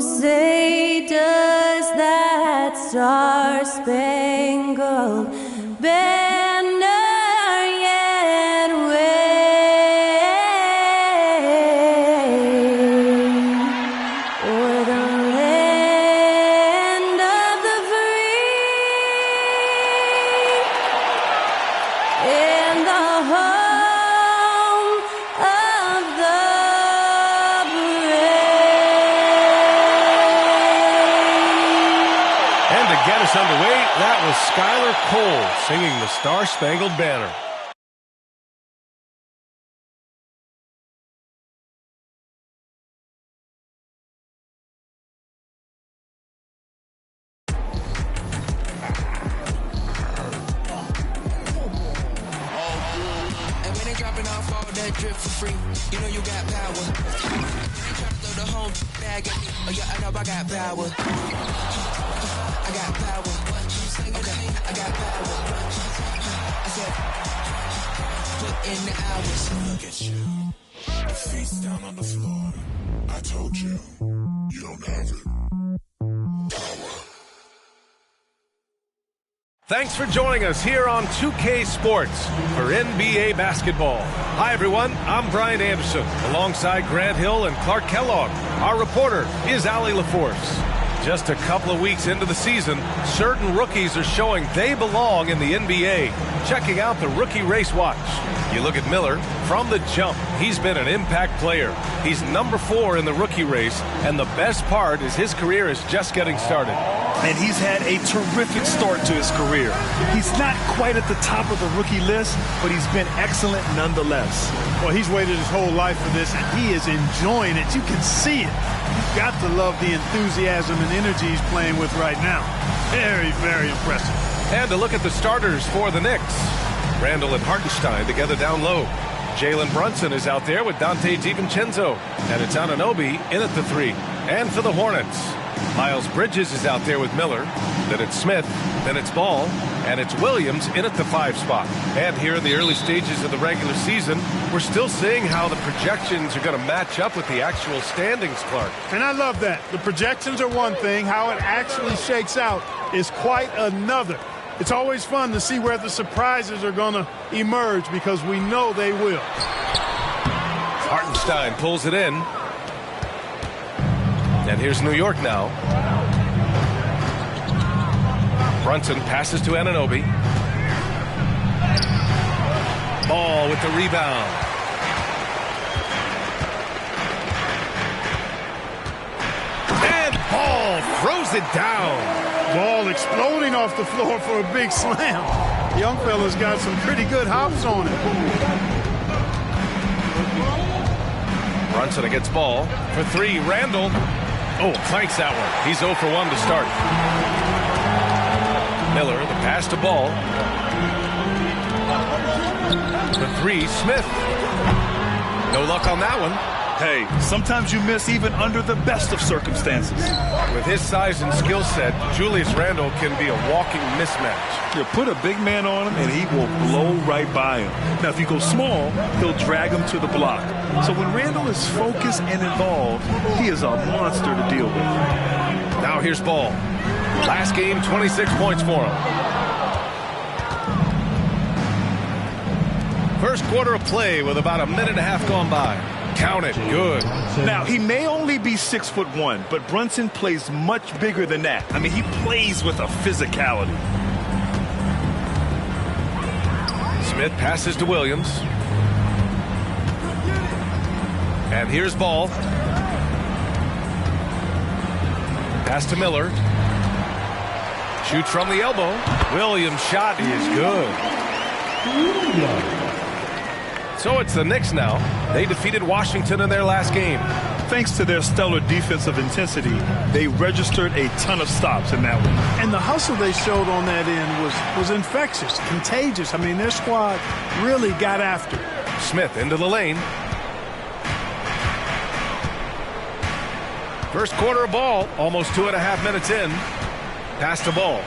say does that star-spangled banner yet wave o'er the land of the free and the home of the Get us underway. That was Skylar Cole singing the Star-Spangled Banner. And when they dropping off all that drip for free, you know you got power. They try to throw the whole bag at me. Oh yeah, I know I got power. I got power. Okay, I got power. I said, put in the hours. Look at you. Your feet's down on the floor. I told you, you don't have it. Power. Thanks for joining us here on 2K Sports for NBA basketball. Hi, everyone. I'm Brian Anderson, alongside Grant Hill and Clark Kellogg. Our reporter is Allie LaForce. Just a couple of weeks into the season, certain rookies are showing they belong in the NBA. Checking out the Rookie Race Watch. You look at Miller, from the jump, he's been an impact player. He's number 4 in the rookie race, and the best part is his career is just getting started. And he's had a terrific start to his career. He's not quite at the top of the rookie list, but he's been excellent nonetheless. Well, he's waited his whole life for this, and he is enjoying it. You can see it. You've got to love the enthusiasm and energy he's playing with right now. Very, very impressive. And to look at the starters for the Knicks. Randall and Hartenstein together down low. Jalen Brunson is out there with Dante DiVincenzo. And it's Anunoby in at the 3. And for the Hornets, Miles Bridges is out there with Miller. Then it's Smith. Then it's Ball. And it's Williams in at the 5 spot. And here in the early stages of the regular season, we're still seeing how the projections are going to match up with the actual standings, Clark. And I love that. The projections are one thing. How it actually shakes out is quite another. It's always fun to see where the surprises are going to emerge because we know they will. Hartenstein pulls it in. And here's New York now. Brunson passes to Anunoby. Ball with the rebound. And Ball throws it down. Ball exploding off the floor for a big slam. Young fella's got some pretty good hops on it. Brunson against Ball for 3. Randall. Oh, clanks that one. He's 0 for 1 to start. Miller, the pass to Ball. For 3, Smith. No luck on that one. Hey, sometimes you miss even under the best of circumstances. With his size and skill set, Julius Randle can be a walking mismatch. You put a big man on him, and he will blow right by him. Now, if you go small, he'll drag him to the block. So when Randle is focused and involved, he is a monster to deal with. Now here's Ball. Last game, 26 points for him. First quarter of play with about a minute and a half gone by. Count it. Good. Now, he may only be 6'1", but Brunson plays much bigger than that. I mean, he plays with a physicality. Smith passes to Williams. And here's Ball. Pass to Miller. Shoots from the elbow. Williams' shot is good. So it's the Knicks now. They defeated Washington in their last game. Thanks to their stellar defensive intensity, they registered a ton of stops in that one. And the hustle they showed on that end was infectious, contagious. I mean, their squad really got after it. Smith into the lane. First quarter of ball, almost 2.5 minutes in. Pass to Ball.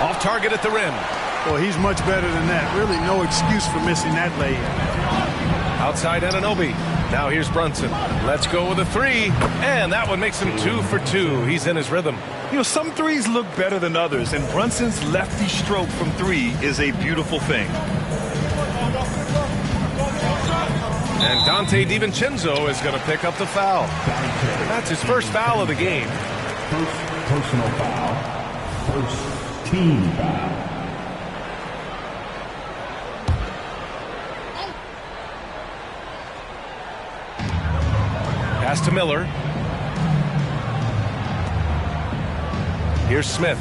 Off target at the rim. Well, he's much better than that. Really no excuse for missing that layup. Outside Anunoby. Now here's Brunson. Let's go with a three. And that one makes him 2 for 2. He's in his rhythm. You know, some threes look better than others, and Brunson's lefty stroke from three is a beautiful thing. And Dante DiVincenzo is going to pick up the foul. That's his first foul of the game. First personal foul. First team foul. Pass to Miller. Here's Smith.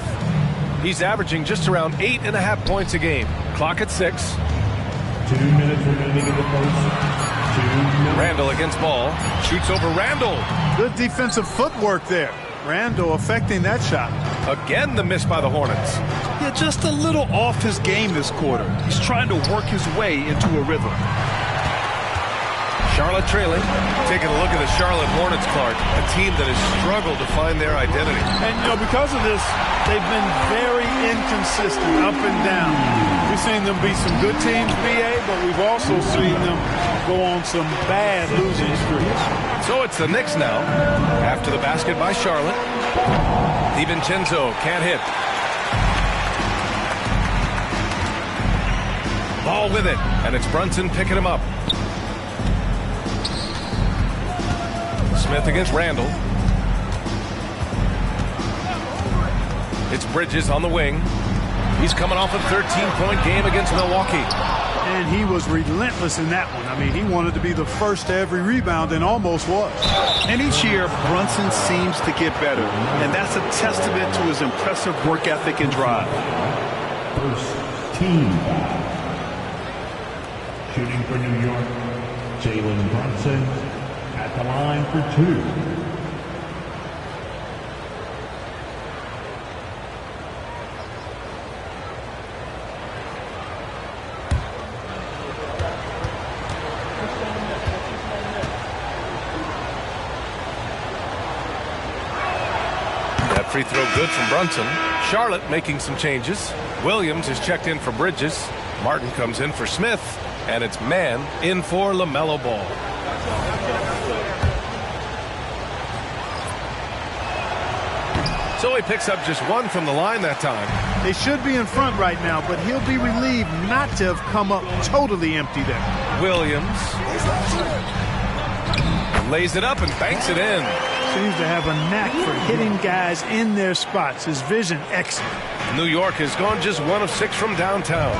He's averaging just around 8.5 points a game. Clock at 6. 2 minutes remaining in the first. 2 minutes. Randall against ball. Shoots over Randall. Good defensive footwork there. Randall affecting that shot. Again, the miss by the Hornets. Yeah, just a little off his game this quarter. He's trying to work his way into a rhythm. Charlotte trailing. Taking a look at the Charlotte Hornets, Clark, a team that has struggled to find their identity. And, you know, because of this, they've been very inconsistent, up and down. We've seen them beat some good teams, BA, but we've also seen them go on some bad losing streaks. So it's the Knicks now. After the basket by Charlotte. DiVincenzo can't hit. Ball with it, and it's Brunson picking him up. Smith against Randall. It's Bridges on the wing. He's coming off a 13-point game against Milwaukee. And he was relentless in that one. I mean, he wanted to be the first to every rebound and almost was. And each year, Brunson seems to get better. And that's a testament to his impressive work ethic and drive. First team foul. Shooting for New York, Jalen Brunson at the line for 2. That free throw good from Brunson. Charlotte making some changes. Williams is checked in for Bridges. Martin comes in for Smith. And it's man in for LaMelo Ball. So he picks up just one from the line that time. They should be in front right now, but he'll be relieved not to have come up totally empty there. Williams lays it up and banks it in. Seems to have a knack for hitting guys in their spots. His vision excellent. New York has gone just 1 of 6 from downtown.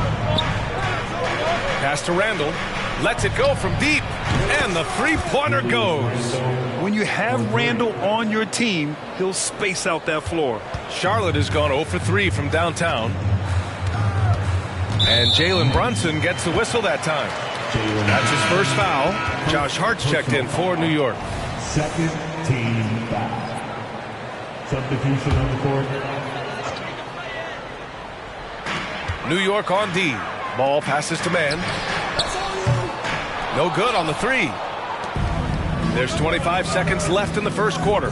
Pass to Randall. Lets it go from deep. And the three-pointer goes. When you have Randall on your team, he'll space out that floor. Charlotte has gone 0 for 3 from downtown. And Jalen Brunson gets the whistle that time. That's his first foul. Josh Hart's checked in for New York. Second team foul. Substitution on the court. New York on D. Ball passes to man. No good on the three. There's 25 seconds left in the first quarter.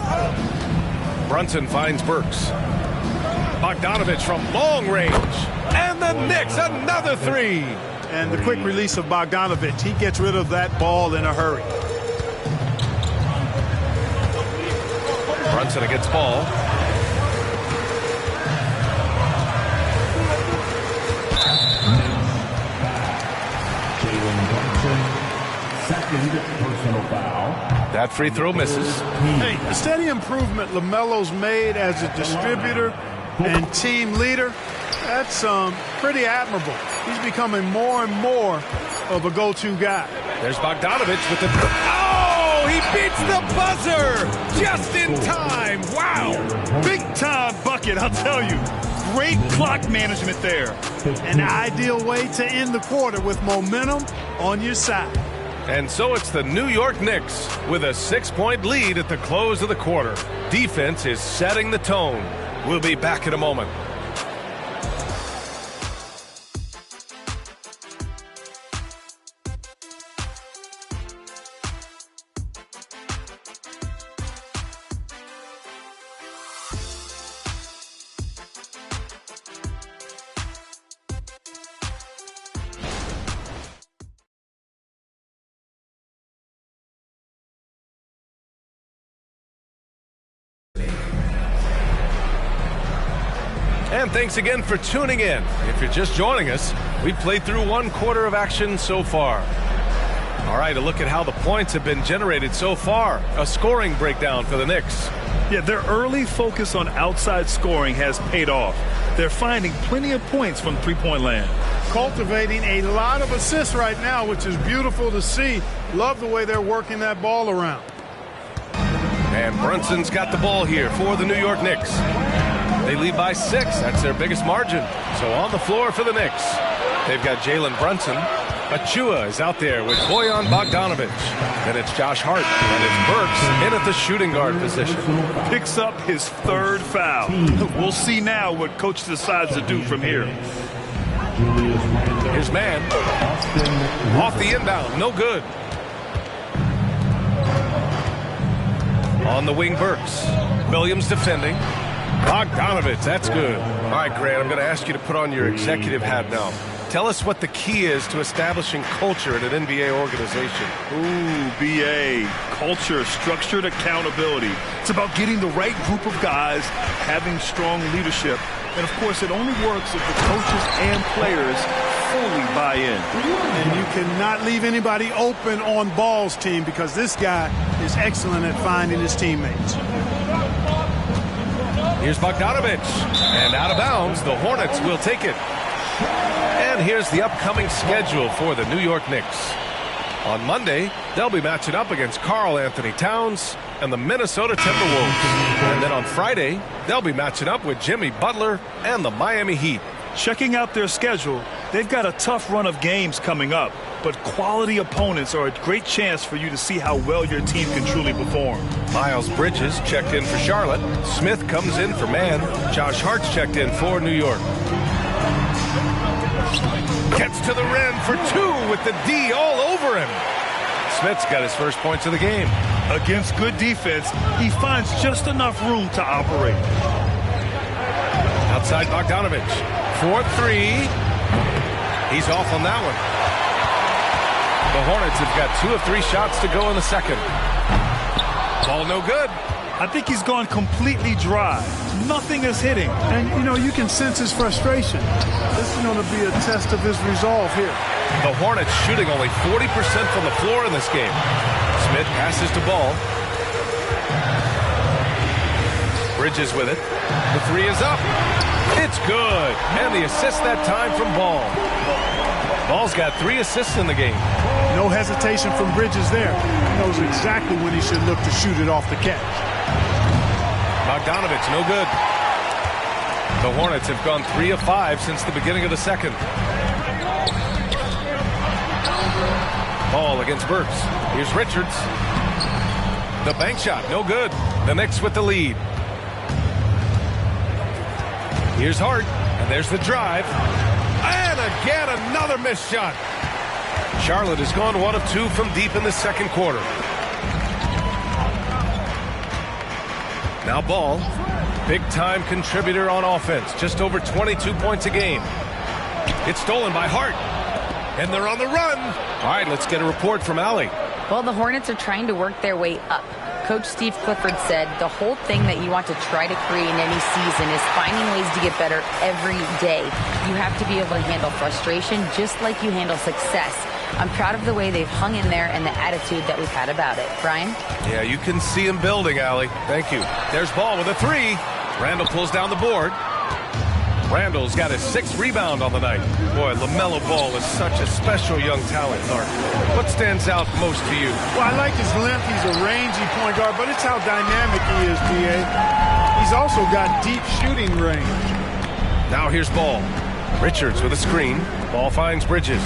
Brunson finds Burks. Bogdanovich from long range. And the Knicks, another three. And the quick release of Bogdanovich. He gets rid of that ball in a hurry. Brunson against ball. Second personal foul. That free throw misses. Hey, the steady improvement LaMelo's made as a distributor and team leader, that's pretty admirable. He's becoming more and more of a go-to guy. There's Bogdanovich with the... Oh, he beats the buzzer just in time. Wow. Big time bucket, I'll tell you. Great clock management there. An ideal way to end the quarter with momentum on your side. And so it's the New York Knicks with a 6-point lead at the close of the quarter. Defense is setting the tone. We'll be back in a moment. And thanks again for tuning in. If you're just joining us, we've played through 1 quarter of action so far. All right, a look at how the points have been generated so far. A scoring breakdown for the Knicks. Yeah, their early focus on outside scoring has paid off. They're finding plenty of points from three-point land. Cultivating a lot of assists right now, which is beautiful to see. Love the way they're working that ball around. And Brunson's got the ball here for the New York Knicks. They lead by 6. That's their biggest margin. So on the floor for the Knicks, they've got Jalen Brunson. Achua is out there with Bojan Bogdanovic. Then it's Josh Hart, and it's Burks in at the shooting guard position. Picks up his 3rd foul. We'll see now what coach decides to do from here. His man off the inbound, no good. On the wing, Burks. Williams defending. Bogdanovic, that's good. All right, Grant, I'm going to ask you to put on your executive hat now. Tell us what the key is to establishing culture in an NBA organization. Ooh, BA. Culture, structured accountability. It's about getting the right group of guys, having strong leadership. And, of course, it only works if the coaches and players fully buy in. And you cannot leave anybody open on balls, team, because this guy is excellent at finding his teammates. Here's Bogdanovic. And out of bounds, the Hornets will take it. And here's the upcoming schedule for the New York Knicks. On Monday, they'll be matching up against Karl Anthony Towns and the Minnesota Timberwolves. And then on Friday, they'll be matching up with Jimmy Butler and the Miami Heat. Checking out their schedule, they've got a tough run of games coming up, but quality opponents are a great chance for you to see how well your team can truly perform. Miles Bridges checked in for Charlotte. Smith comes in for Man. Josh Hart's checked in for New York. Gets to the rim for 2 with the D all over him. Smith's got his first points of the game. Against good defense, he finds just enough room to operate. Outside Bogdanovic. 4-3. He's off on that one. The Hornets have got 2 of 3 shots to go in the second. Ball no good. I think he's gone completely dry. Nothing is hitting. And, you know, you can sense his frustration. This is going to be a test of his resolve here. The Hornets shooting only 40% from the floor in this game. Smith passes to Ball. Bridges with it. The 3 is up. It's good. And the assist that time from Ball. Ball's got 3 assists in the game. No hesitation from Bridges there. He knows exactly when he should look to shoot it off the catch. Bogdanovic, no good. The Hornets have gone 3 of 5 since the beginning of the second. Ball against Burks. Here's Richards. The bank shot, no good. The Knicks with the lead. Here's Hart, and there's the drive. And again, another missed shot. Charlotte has gone 1 of 2 from deep in the second quarter. Now Ball, big-time contributor on offense, just over 22 points a game. It's stolen by Hart, and they're on the run. All right, let's get a report from Allie. Well, the Hornets are trying to work their way up. Coach Steve Clifford said the whole thing that you want to try to create in any season is finding ways to get better every day. You have to be able to handle frustration just like you handle success. I'm proud of the way they've hung in there and the attitude that we've had about it. Brian? Yeah, you can see him building, Allie. Thank you. There's Ball with a 3. Randall pulls down the board. Randall's got his 6th rebound on the night. Boy, LaMelo Ball is such a special young talent, Clark. What stands out most to you? Well, I like his length. He's a rangy point guard, but it's how dynamic he is, B.A. He's also got deep shooting range. Now here's Ball. Richards with a screen. Ball finds Bridges.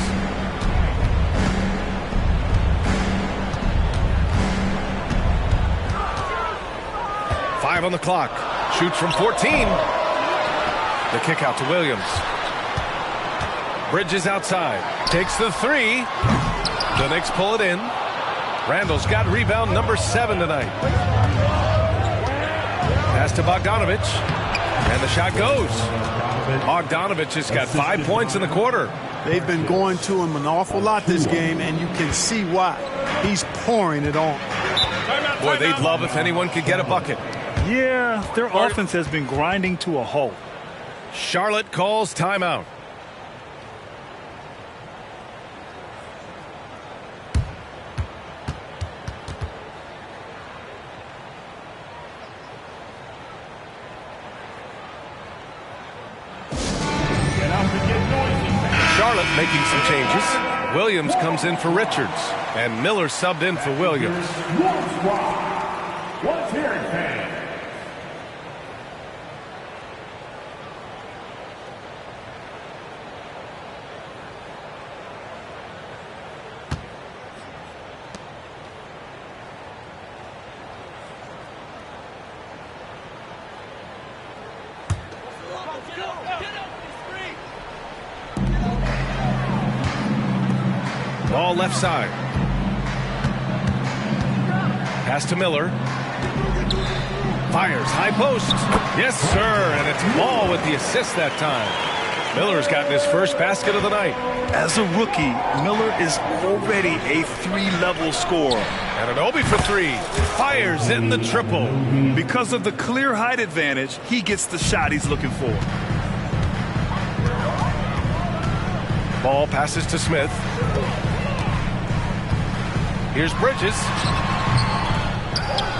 Five on the clock. Shoots from 14. The kick out to Williams. Bridges outside. Takes the 3. The Knicks pull it in. Randall's got rebound number 7 tonight. Pass to Bogdanovic. And the shot goes. Bogdanovic has got 5 points in the quarter. They've been going to him an awful lot this game, and you can see why. He's pouring it on. Boy, they'd love if anyone could get a bucket. Yeah, their offense has been grinding to a halt. Charlotte calls timeout. Charlotte making some changes. Williams comes in for Richards, and Miller subbed in for Williams. What's here, fans? Ball left side. Pass to Miller. Fires, high post. Yes, sir, and it's Ball with the assist that time. Miller's gotten his first basket of the night. As a rookie, Miller is already a 3-level scorer. And Anunoby for three. Fires in the triple. Because of the clear height advantage, he gets the shot he's looking for. Ball passes to Smith. Here's Bridges.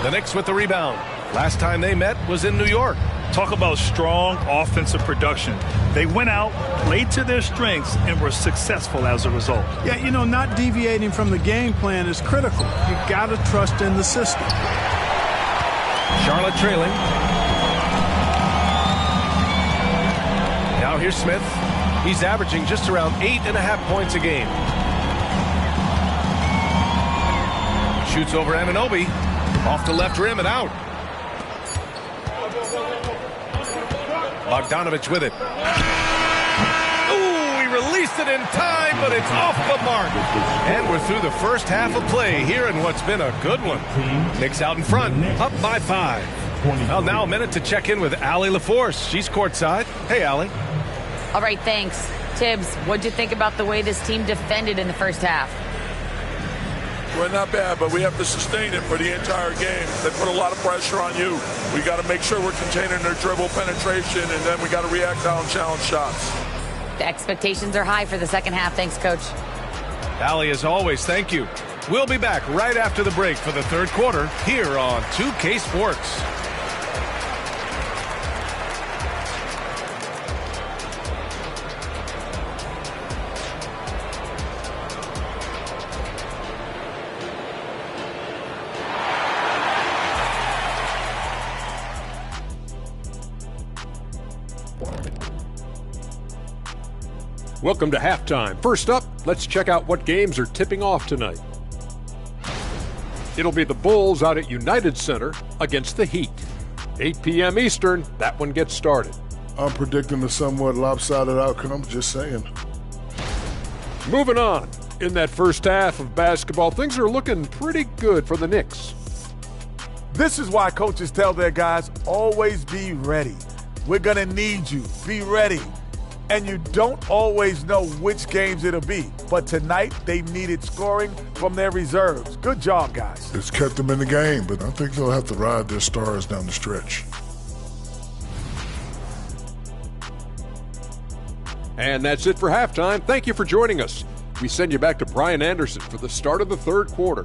The Knicks with the rebound. Last time they met was in New York. Talk about strong offensive production. They went out, played to their strengths, and were successful as a result. Yeah, you know, not deviating from the game plan is critical. You got to trust in the system. Charlotte trailing. Now here's Smith. He's averaging just around 8.5 points a game. Shoots over Anunoby. Off the left rim and out. Bogdanovich with it. Ooh, he released it in time, but it's off the mark. And we're through the first half of play here in what's been a good one. Knicks out in front, up by 5. Well, now a minute to check in with Allie LaForce. She's courtside. Hey, Allie. All right, thanks. Tibbs, what'd you think about the way this team defended in the first half? Well, not bad, but we have to sustain it for the entire game. They put a lot of pressure on you. We got to make sure we're containing their dribble penetration, and then we got to react on challenge shots. The expectations are high for the second half. Thanks, Coach. Allie, as always, thank you. We'll be back right after the break for the third quarter here on 2K Sports. Welcome to halftime. First up, let's check out what games are tipping off tonight. It'll be the Bulls out at United Center against the Heat. 8 p.m. Eastern, that one gets started. I'm predicting a somewhat lopsided outcome, just saying. Moving on. In that first half of basketball, things are looking pretty good for the Knicks. This is why coaches tell their guys, always be ready. We're going to need you. Be ready. And you don't always know which games it'll be. But tonight, they needed scoring from their reserves. Good job, guys. It's kept them in the game, but I think they'll have to ride their stars down the stretch. And that's it for halftime. Thank you for joining us. We send you back to Brian Anderson for the start of the third quarter.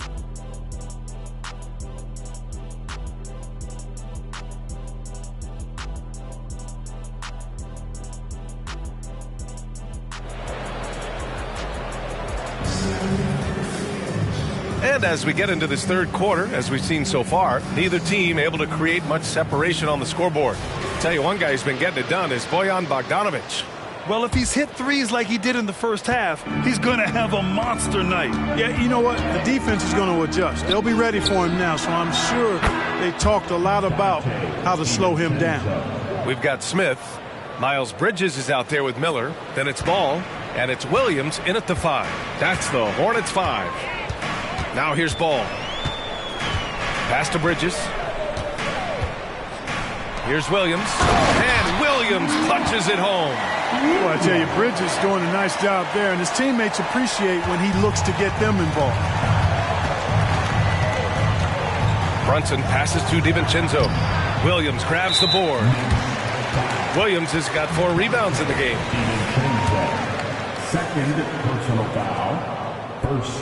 And as we get into this third quarter, as we've seen so far, neither team able to create much separation on the scoreboard. Tell you one guy who's been getting it done is Bojan Bogdanovich. Well, if he's hit threes like he did in the first half, he's going to have a monster night. Yeah, you know what? The defense is going to adjust. They'll be ready for him now, so I'm sure they talked a lot about how to slow him down. We've got Smith. Miles Bridges is out there with Miller. Then it's Ball, and it's Williams in at the 5. That's the Hornets 5. Now here's Ball. Pass to Bridges. Here's Williams. And Williams punches it home. Well, I tell you, Bridges doing a nice job there, and his teammates appreciate when he looks to get them involved. Brunson passes to DiVincenzo. Williams grabs the board. Williams has got 4 rebounds in the game. Second personal foul. First.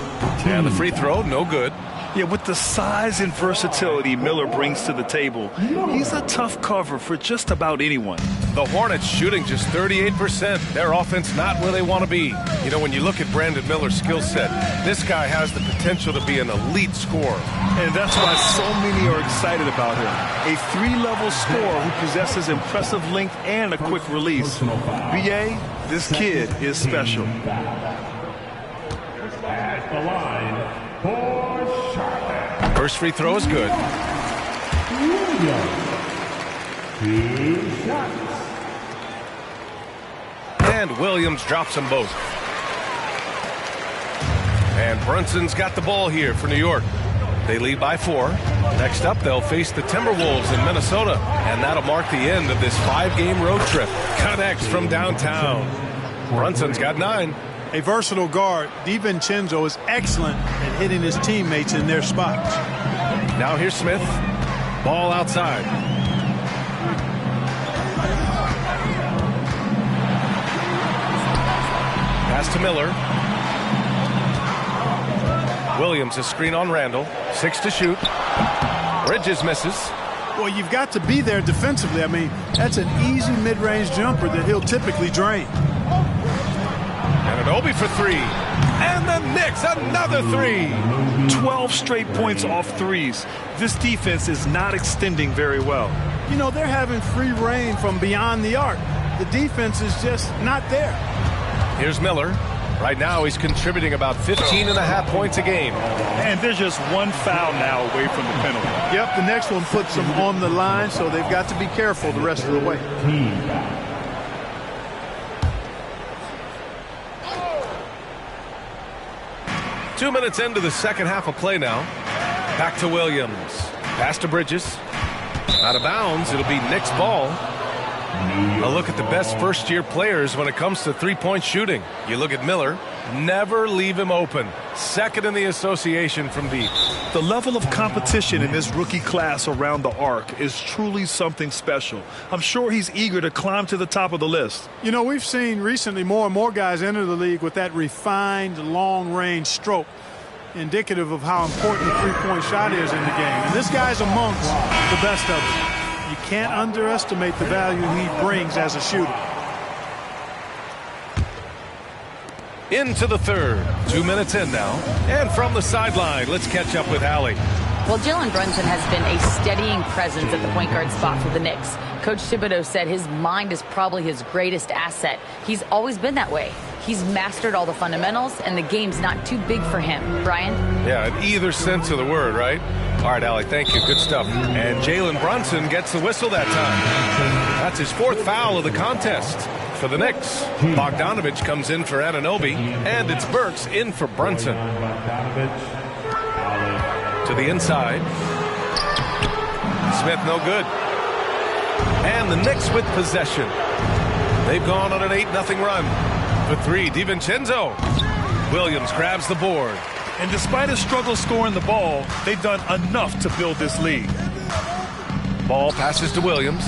And the free throw, no good. Yeah, with the size and versatility Miller brings to the table, he's a tough cover for just about anyone. The Hornets shooting just 38%. Their offense not where they want to be. You know, when you look at Brandon Miller's skill set, this guy has the potential to be an elite scorer. And that's why so many are excited about him. A 3-level scorer who possesses impressive length and a quick release. B.A., this kid is special. At the line for Charlotte. First free throw is good. Williams. 2 shots. And Williams drops them both. And Brunson's got the ball here for New York. They lead by 4. Next up, they'll face the Timberwolves in Minnesota. And that'll mark the end of this 5-game road trip. Connects from downtown. Brunson's got 9. A versatile guard, DiVincenzo is excellent at hitting his teammates in their spots. Now here's Smith. Ball outside. Pass to Miller. Williams a screen on Randall. 6 to shoot. Bridges misses. Well, you've got to be there defensively. I mean, that's an easy mid-range jumper that he'll typically drain. Anunoby for 3. And the Knicks another 3. 12 straight points off threes. This defense is not extending very well. You know, they're having free reign from beyond the arc. The defense is just not there. Here's Miller. Right now he's contributing about 15.5 points a game. And there's just 1 foul now away from the penalty. Yep, the next one puts them on the line, so they've got to be careful the rest of the way. 2 minutes into the second half of play now. Back to Williams. Pass to Bridges. Out of bounds. It'll be Knicks ball. A look at the best first-year players when it comes to three-point shooting. You look at Miller. Never leave him open. Second in the association from deep. The level of competition in this rookie class around the arc is truly something special. I'm sure he's eager to climb to the top of the list. You know, we've seen recently more and more guys enter the league with that refined long-range stroke, indicative of how important the three-point shot is in the game. And this guy's amongst the best of them. You can't underestimate the value he brings as a shooter. Into the third. 2 minutes in now. And from the sideline, let's catch up with Allie. Well, Jalen Brunson has been a steadying presence at the point guard spot for the Knicks. Coach Thibodeau said his mind is probably his greatest asset. He's always been that way. He's mastered all the fundamentals, and the game's not too big for him. Brian? Yeah, in either sense of the word, right? All right, Allie, thank you. Good stuff. And Jalen Brunson gets the whistle that time. That's his 4th foul of the contest for the Knicks. Bogdanovich comes in for Anunoby, and it's Burks in for Brunson. To the inside. Smith no good. And the Knicks with possession. They've gone on an 8-0 run. For 3, DiVincenzo. Williams grabs the board. And despite his struggle scoring the ball, they've done enough to build this lead. Ball passes to Williams.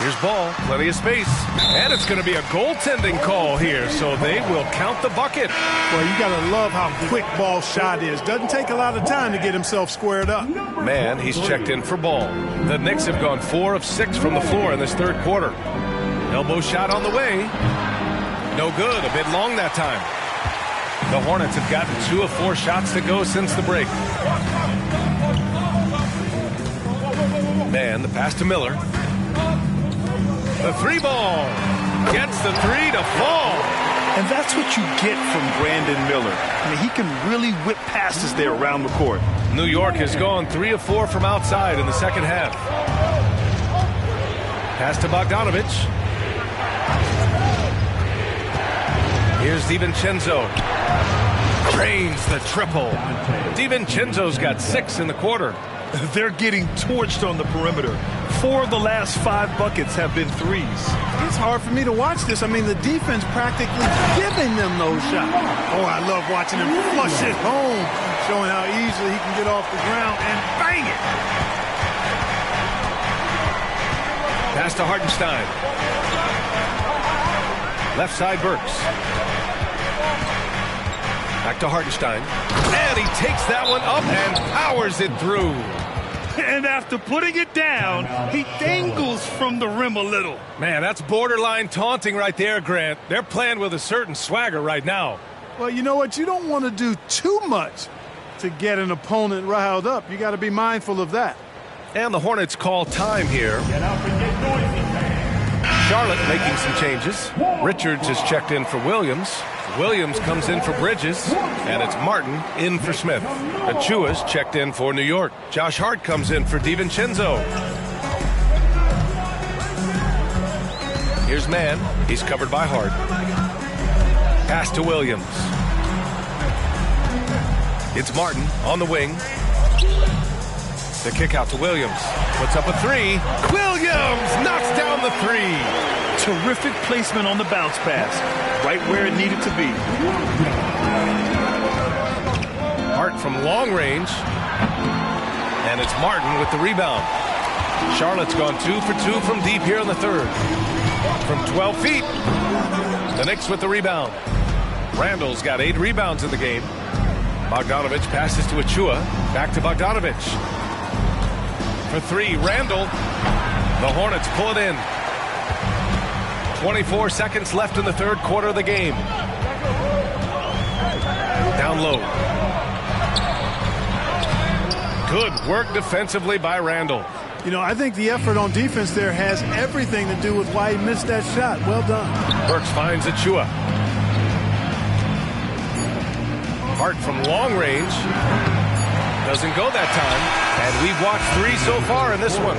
Here's Ball, plenty of space. And it's going to be a goaltending call here, so they will count the bucket. Well, you got to love how quick Ball's shot is. Doesn't take a lot of time to get himself squared up. Man, he's checked in for Ball. The Knicks have gone 4 of 6 from the floor in this third quarter. Elbow shot on the way. No good, a bit long that time. The Hornets have gotten 2 of 4 shots to go since the break. Man, the pass to Miller. The 3-ball gets the 3 to fall. And that's what you get from Brandon Miller. I mean, he can really whip passes there around the court. New York has gone 3 of 4 from outside in the second half. Pass to Bogdanovich. Here's DiVincenzo. Drains the triple. DiVincenzo's got 6 in the quarter. They're getting torched on the perimeter. 4 of the last 5 buckets have been threes. It's hard for me to watch this. I mean, the defense practically giving them those shots. Oh, I love watching him flush it home, showing how easily he can get off the ground and bang it. Pass to Hartenstein. Left side, Burks. Back to Hartenstein. And he takes that one up and powers it through. And after putting it down, he dangles from the rim a little. Man, that's borderline taunting right there, Grant. They're playing with a certain swagger right now. Well, you know what? You don't want to do too much to get an opponent riled up. You got to be mindful of that. And the Hornets call time here. Charlotte making some changes. Richards is checked in for Williams. Williams comes in for Bridges, and it's Martin in for Smith. Achua's checked in for New York. Josh Hart comes in for DiVincenzo. Here's Mann. He's covered by Hart. Pass to Williams. It's Martin on the wing. The kick out to Williams. Puts up a three. Williams knocks down the three. Terrific placement on the bounce pass. Right where it needed to be. Hart from long range. And it's Martin with the rebound. Charlotte's gone 2 for 2 from deep here in the third. From 12 feet. The Knicks with the rebound. Randall's got 8 rebounds in the game. Bogdanovich passes to Achua. Back to Bogdanovich. For 3, Randall. The Hornets pull it in. 24 seconds left in the third quarter of the game. Down low. Good work defensively by Randall. You know, I think the effort on defense there has everything to do with why he missed that shot. Well done. Burks finds Achua. Hart from long range. Doesn't go that time. And we've watched 3 so far in this one.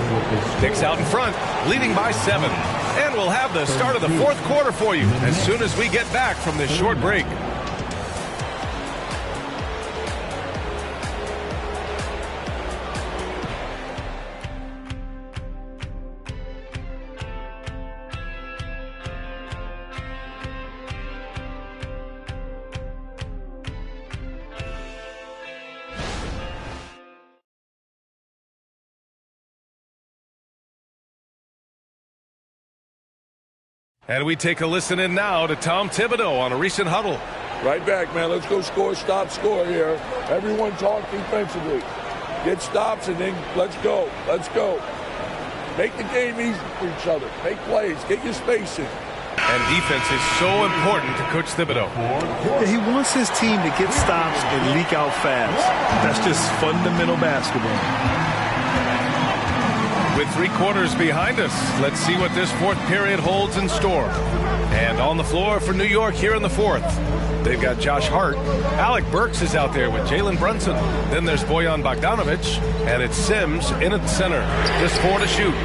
Knicks out in front, leading by 7. And we'll have the start of the fourth quarter for you as soon as we get back from this short break. And we take a listen in now to Tom Thibodeau on a recent huddle. Right back, man. Let's go score, stop, score here. Everyone talk defensively. Get stops and then let's go. Let's go. Make the game easy for each other. Make plays. Get your spacing. And defense is so important to Coach Thibodeau. He wants his team to get stops and leak out fast. That's just fundamental basketball. With 3 quarters behind us, let's see what this fourth period holds in store. And on the floor for New York here in the fourth, they've got Josh Hart. Alec Burks is out there with Jalen Brunson. Then there's Bojan Bogdanovic, and it's Sims in at center. Just 4 to shoot.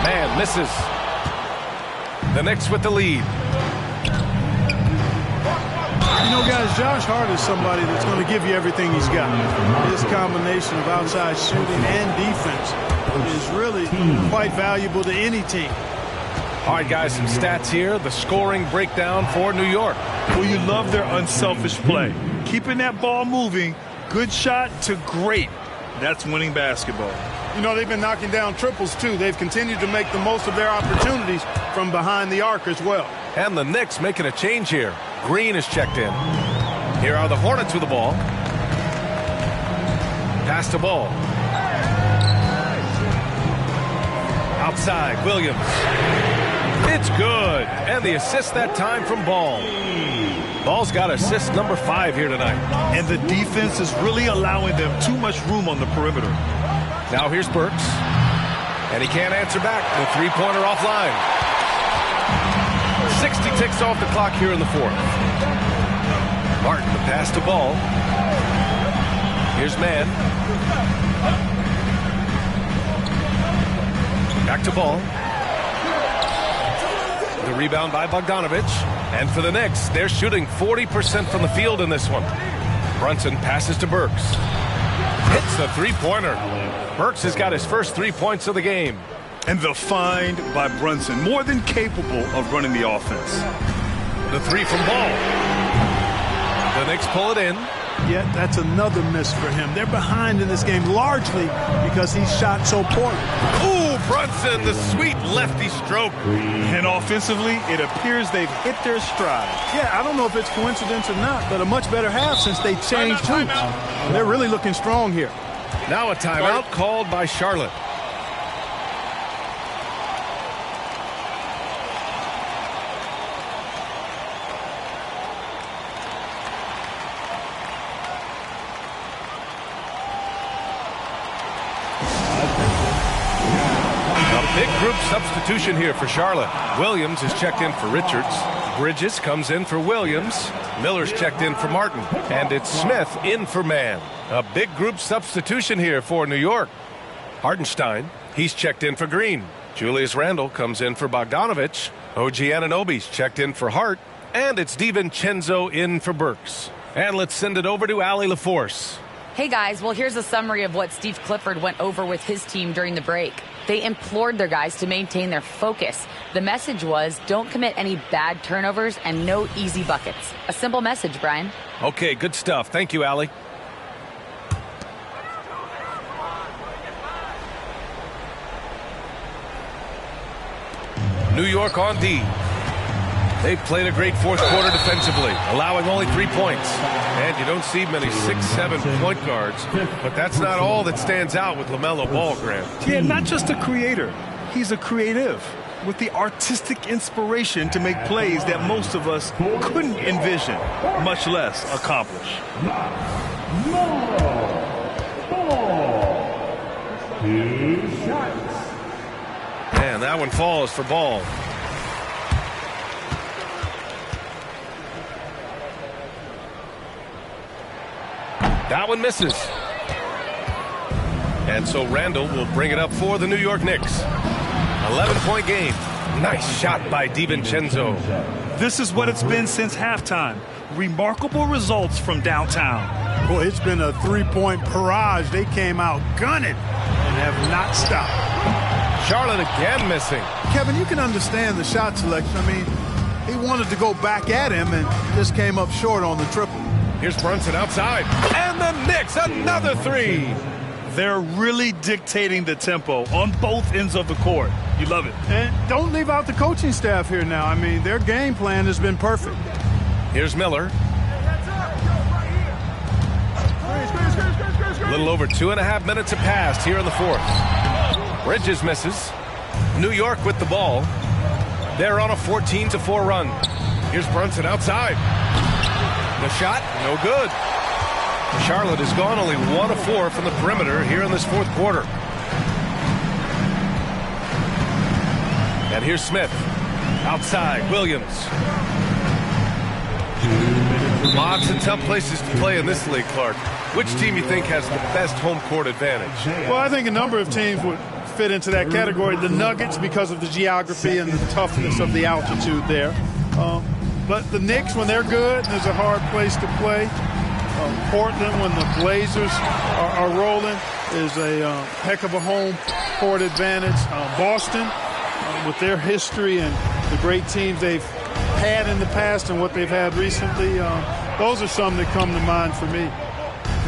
Man misses. The Knicks with the lead. You know, guys, Josh Hart is somebody that's going to give you everything he's got. His combination of outside shooting and defense is really quite valuable to any team. All right, guys, some stats here. The scoring breakdown for New York. Well, you love their unselfish play. Keeping that ball moving, good shot to great. That's winning basketball. You know, they've been knocking down triples, too. They've continued to make the most of their opportunities from behind the arc as well. And the Knicks making a change here. Green is checked in. Here are the Hornets with the ball. Pass the ball. Outside, Williams. It's good. And the assist that time from Ball. Ball's got assist number 5 here tonight. And the defense is really allowing them too much room on the perimeter. Now here's Burks. And he can't answer back. The three-pointer offline. 60 ticks off the clock here in the fourth. Martin, the pass to Ball. Here's Mann. Back to Ball. The rebound by Bogdanovich. And for the Knicks, they're shooting 40% from the field in this one. Brunson passes to Burks. Hits the three-pointer. Burks has got his first 3 points of the game. And the find by Brunson, more than capable of running the offense. The 3 from Ball. The Knicks pull it in. Yet that's another miss for him. They're behind in this game largely because he shot so poorly. Ooh, Brunson, the sweet lefty stroke. And offensively, it appears they've hit their stride. Yeah, I don't know if it's coincidence or not, but a much better half since they changed hoops. They're really looking strong here. Now a timeout called by Charlotte. Big group substitution here for Charlotte. Williams is checked in for Richards. Bridges comes in for Williams. Miller's checked in for Martin. And it's Smith in for Mann. A big group substitution here for New York. Hartenstein, he's checked in for Green. Julius Randle comes in for Bogdanovich. OG Anunoby's checked in for Hart. And it's DiVincenzo in for Burks. And let's send it over to Allie LaForce. Hey guys, well here's a summary of what Steve Clifford went over with his team during the break. They implored their guys to maintain their focus. The message was don't commit any bad turnovers and no easy buckets. A simple message, Brian. Okay, good stuff. Thank you, Allie. New York on D. They've played a great fourth quarter defensively, allowing only 3 points. And you don't see many 6-7 point guards, but that's not all that stands out with LaMelo Ball, Grant. Yeah, not just a creator. He's a creative with the artistic inspiration to make plays that most of us couldn't envision, much less accomplish. And that one falls for Ball. That one misses. And so Randle will bring it up for the New York Knicks. 11-point game. Nice shot by DiVincenzo. This is what it's been since halftime. Remarkable results from downtown. Boy, it's been a three-point barrage. They came out gunning and have not stopped. Charlotte again missing. Kevin, you can understand the shot selection. I mean, he wanted to go back at him and just came up short on the triple. Here's Brunson outside. And the Knicks, another three. They're really dictating the tempo on both ends of the court. You love it. And don't leave out the coaching staff here now. I mean, their game plan has been perfect. Here's Miller. A little over 2.5 minutes have passed here in the fourth. Bridges misses. New York with the ball. They're on a 14-4 run. Here's Brunson outside. The shot, no good. Charlotte has gone only 1 of 4 from the perimeter here in this fourth quarter. And here's Smith. Outside, Williams. Lots of tough places to play in this league, Clark. Which team you think has the best home court advantage? Well, I think a number of teams would fit into that category. The Nuggets because of the geography and the toughness of the altitude there. But the Knicks, when they're good, is a hard place to play. Portland, when the Blazers are rolling, is a heck of a home court advantage. Boston, with their history and the great teams they've had in the past and what they've had recently, those are some that come to mind for me.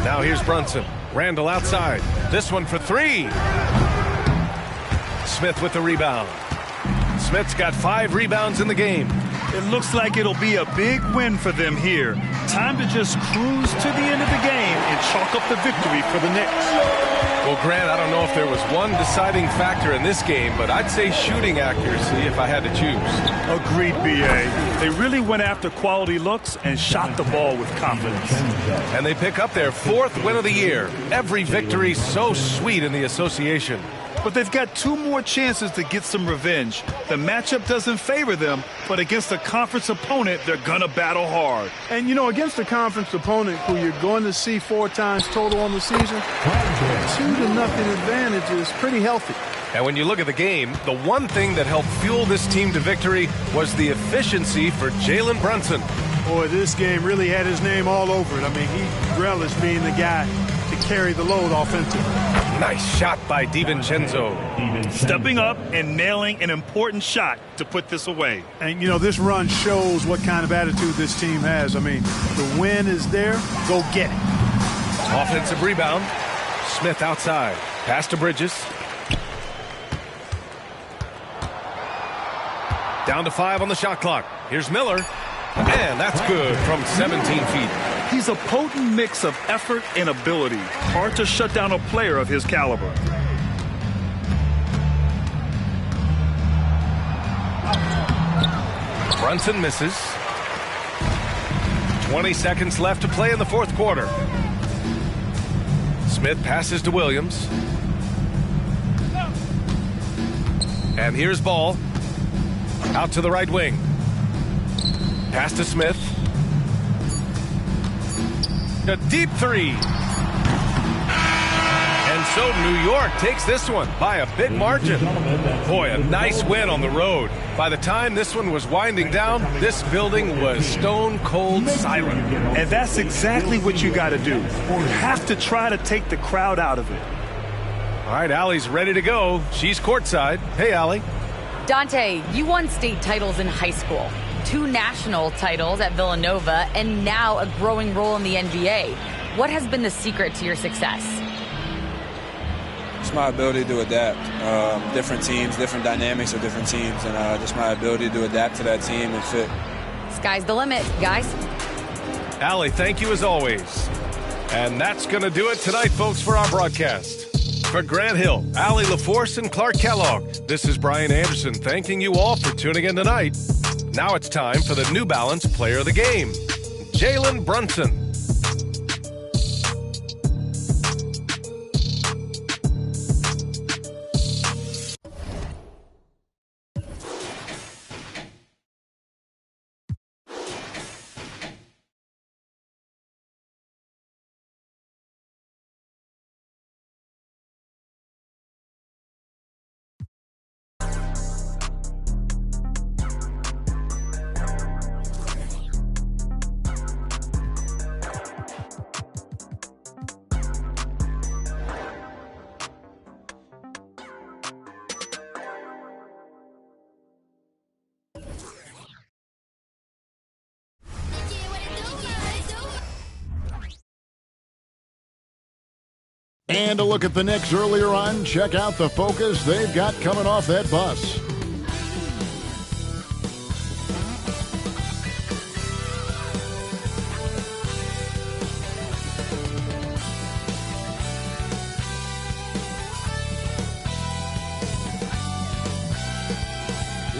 Now here's Brunson. Randle outside. This one for 3. Smith with the rebound. Smith's got 5 rebounds in the game. It looks like it'll be a big win for them here. Time to just cruise to the end of the game and chalk up the victory for the Knicks. Well, Grant, I don't know if there was one deciding factor in this game, but I'd say shooting accuracy if I had to choose. Agreed, B.A. They really went after quality looks and shot the ball with confidence. And they pick up their 4th win of the year. Every victory so sweet in the association. But they've got 2 more chances to get some revenge. The matchup doesn't favor them, but against a conference opponent, they're going to battle hard. And, you know, against a conference opponent who you're going to see 4 times total on the season, 2-0 advantage is pretty healthy. And when you look at the game, the one thing that helped fuel this team to victory was the efficiency for Jalen Brunson. Boy, this game really had his name all over it. I mean, he relished being the guy to carry the load offensively. Nice shot by DiVincenzo. Stepping up and nailing an important shot to put this away. And, you know, this run shows what kind of attitude this team has. I mean, the win is there. Go get it. Offensive rebound. Smith outside. Pass to Bridges. Down to 5 on the shot clock. Here's Miller. And that's good from 17 feet. He's a potent mix of effort and ability. Hard to shut down a player of his caliber. Brunson misses. 20 seconds left to play in the fourth quarter. Smith passes to Williams. And here's Ball. Out to the right wing. Pass to Smith. A deep three. And so New York takes this one by a big margin. Boy, a nice win on the road. By the time this one was winding down, this building was stone cold silent. And that's exactly what you got to do. You have to try to take the crowd out of it. All right, Allie's ready to go. She's courtside. Hey, Allie. Dante, you won state titles in high school, 2 national titles at Villanova, and now a growing role in the NBA. What has been the secret to your success? It's my ability to adapt. Different teams, different dynamics of different teams, and just my ability to adapt to that team and fit. Sky's the limit, guys. Allie, thank you as always. And that's going to do it tonight, folks, for our broadcast. For Grant Hill, Allie LaForce, and Clark Kellogg, this is Brian Anderson thanking you all for tuning in tonight. Now it's time for the New Balance Player of the Game, Jalen Brunson. And a look at the Knicks earlier on. Check out the focus they've got coming off that bus.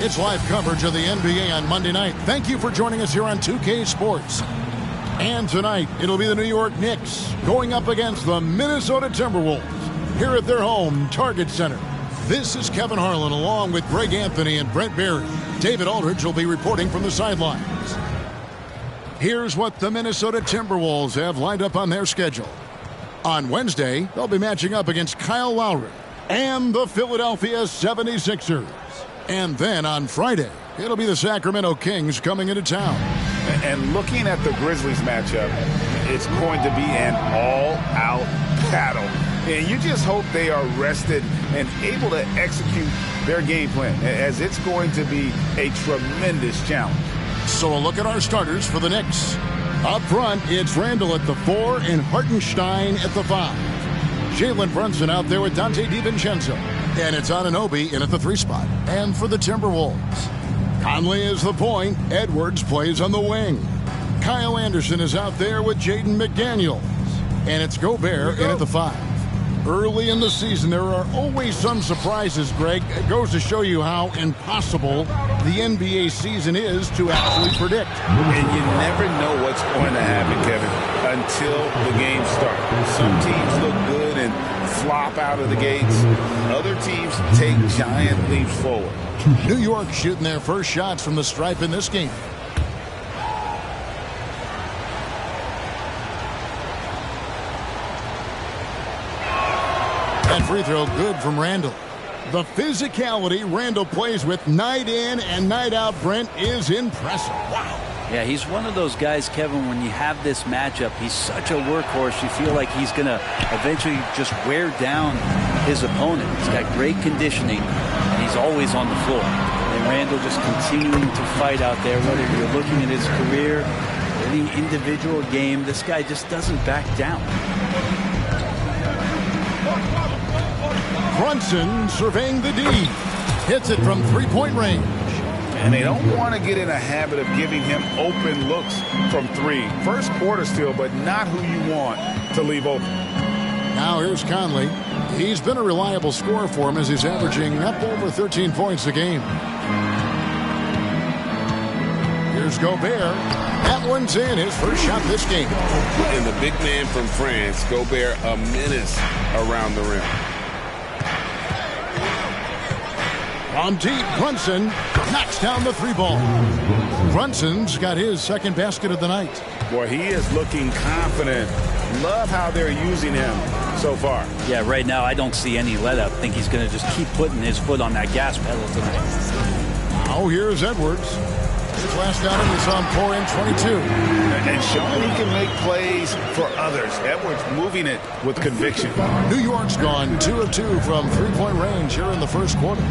It's live coverage of the NBA on Monday night. Thank you for joining us here on 2K Sports. And tonight, it'll be the New York Knicks going up against the Minnesota Timberwolves here at their home, Target Center. This is Kevin Harlan along with Greg Anthony and Brent Barry. David Aldridge will be reporting from the sidelines. Here's what the Minnesota Timberwolves have lined up on their schedule. On Wednesday, they'll be matching up against Kyle Lowry and the Philadelphia 76ers. And then on Friday, it'll be the Sacramento Kings coming into town. And looking at the Grizzlies matchup, it's going to be an all-out battle. And you just hope they are rested and able to execute their game plan, as it's going to be a tremendous challenge. So a look at our starters for the Knicks. Up front, it's Randall at the 4 and Hartenstein at the 5. Jalen Brunson out there with Dante DiVincenzo. And it's Anunoby in at the 3 spot. And for the Timberwolves, Conley is the point. Edwards plays on the wing. Kyle Anderson is out there with Jaden McDaniels. And it's Gobert in at the 5. Early in the season, there are always some surprises, Greg. It goes to show you how impossible the NBA season is to actually predict. And you never know what's going to happen, Kevin, until the game starts. Some teams look good and flop out of the gates. Other teams take giant leaps forward. New York shooting their first shots from the stripe in this game. That free throw good from Randall. The physicality Randall plays with night in and night out, Brent, is impressive. Wow. Yeah, he's one of those guys, Kevin, when you have this matchup, he's such a workhorse. You feel like he's going to eventually just wear down his opponent. He's got great conditioning, and he's always on the floor. And Randall just continuing to fight out there, whether you're looking at his career, any individual game, this guy just doesn't back down. Brunson surveying the D. Hits it from three-point range. And they don't want to get in a habit of giving him open looks from three. First quarter still, but not who you want to leave open. Now here's Conley. He's been a reliable scorer for him as he's averaging up over 13 points a game. Here's Gobert. That one's in, his first shot this game. And the big man from France, Gobert, a menace around the rim. On deep, Brunson knocks down the three ball. Brunson's got his second basket of the night. Boy, he is looking confident. Love how they're using him so far. Yeah, right now I don't see any let up. I think he's going to just keep putting his foot on that gas pedal tonight. Now here's Edwards. His last outing was on 4 and 22. And showing he can make plays for others. Edwards moving it with conviction. New York's gone 2 of 2 from three-point range here in the first quarter.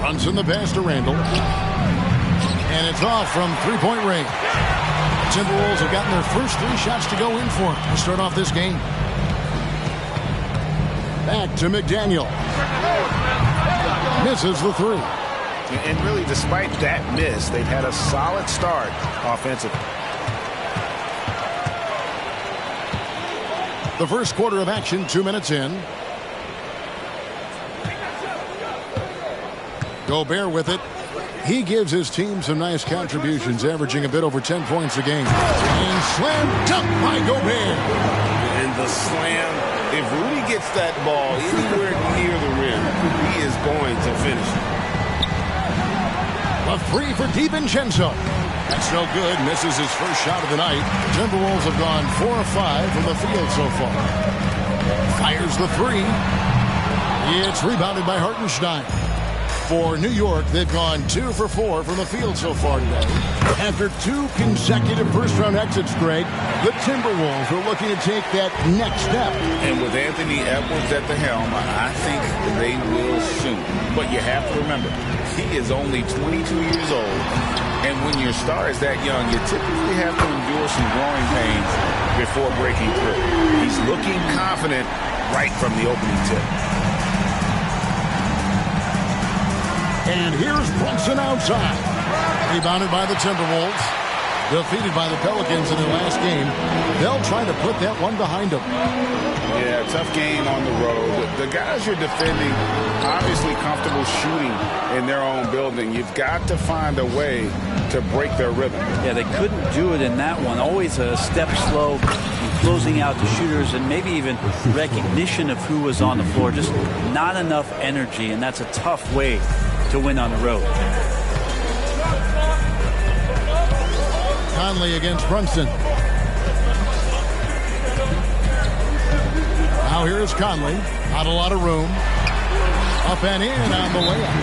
Runs in the pass to Randall. And it's off from three-point range. The Timberwolves have gotten their first 3 shots to go in for him to start off this game. Back to McDaniel. Misses the 3. And really, despite that miss, they've had a solid start offensively. The first quarter of action, 2 minutes in. Gobert with it. He gives his team some nice contributions, averaging a bit over 10 points a game. And slam dunk by Gobert. And the slam, if Rudy gets that ball anywhere near the rim, he is going to finish it. A 3 for DiVincenzo. That's no good. Misses his first shot of the night. The Timberwolves have gone 4 of 5 from the field so far. Fires the 3. It's rebounded by Hartenstein. For New York, they've gone 2 for 4 from the field so far today. After 2 consecutive first-round exits, Greg, the Timberwolves are looking to take that next step. And with Anthony Edwards at the helm, I think they will soon. But you have to remember, he is only 22 years old. And when your star is that young, you typically have to endure some growing pains before breaking through. He's looking confident right from the opening tip. And here's Brunson outside. Rebounded by the Timberwolves. Defeated by the Pelicans in their last game. They'll try to put that one behind them. Yeah, tough game on the road. The guys you're defending, obviously comfortable shooting in their own building. You've got to find a way to break their rhythm. Yeah, they couldn't do it in that one. Always a step slow, closing out the shooters, and maybe even recognition of who was on the floor. Just not enough energy, and that's a tough way to win on the road. Conley against Brunson. Now here's Conley. Not a lot of room. Up and in on the layup.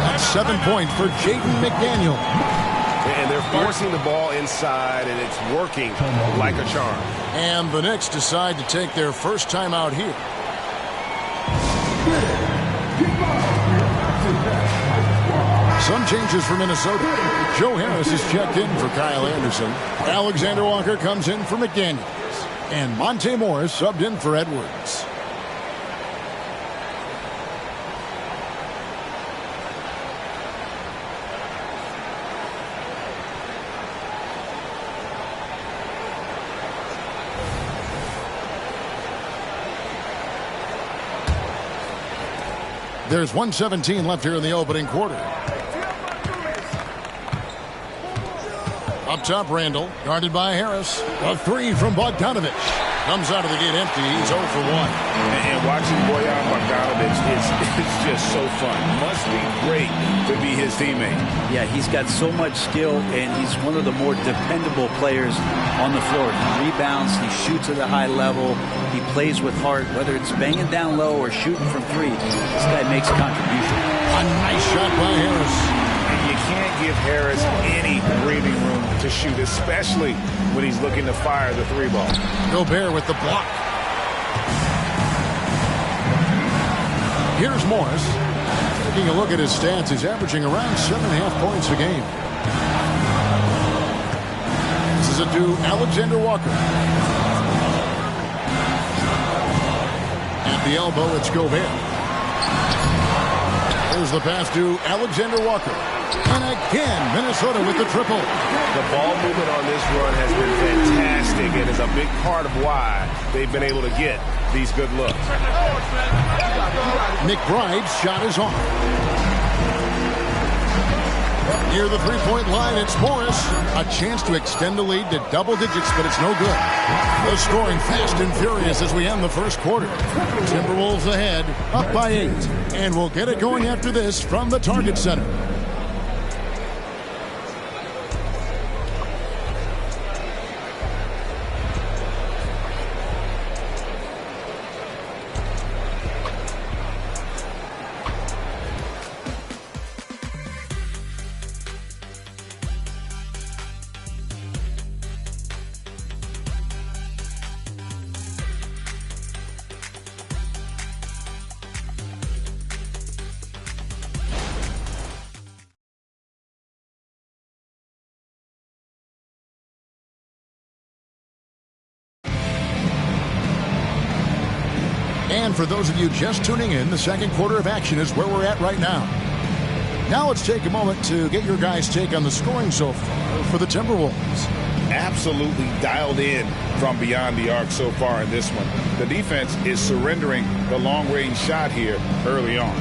That's 7 points for Jaden McDaniel. And they're forcing the ball inside, and it's working like a charm. And the Knicks decide to take their first time out here. Some changes for Minnesota. Joe Harris is checked in for Kyle Anderson. Alexander Walker comes in for McDaniels. And Monte Morris subbed in for Edwards. There's 1:17 left here in the opening quarter. Up top, Randall, guarded by Harris. A 3 from Bogdanovich. Comes out of the gate empty. He's 0 for 1. And watching Bojan Bogdanovich is just so fun. Must be great to be his teammate. Yeah, he's got so much skill, and he's one of the more dependable players on the floor. He rebounds, he shoots at a high level, he plays with heart, whether it's banging down low or shooting from 3. This guy makes a contribution. A nice shot by Harris. And you can't give Harris any breathing room to shoot, especially when he's looking to fire the three ball. Gobert with the block. Here's Morris. Taking a look at his stats, he's averaging around 7.5 points a game. This is it to Alexander Walker. At the elbow, it's Gobert. Here's the pass to Alexander Walker. And again, Minnesota with the triple. The ball movement on this run has been fantastic and is a big part of why they've been able to get these good looks. McBride's shot is off. Near the three-point line, it's Morris. A chance to extend the lead to double digits, but it's no good. The scoring fast and furious as we end the first quarter. Timberwolves ahead, up by 8. And we'll get it going after this from the Target Center. And for those of you just tuning in, the second quarter of action is where we're at right now. Now let's take a moment to get your guys' take on the scoring so far for the Timberwolves. Absolutely dialed in from beyond the arc so far in this one. The defense is surrendering the long-range shot here early on.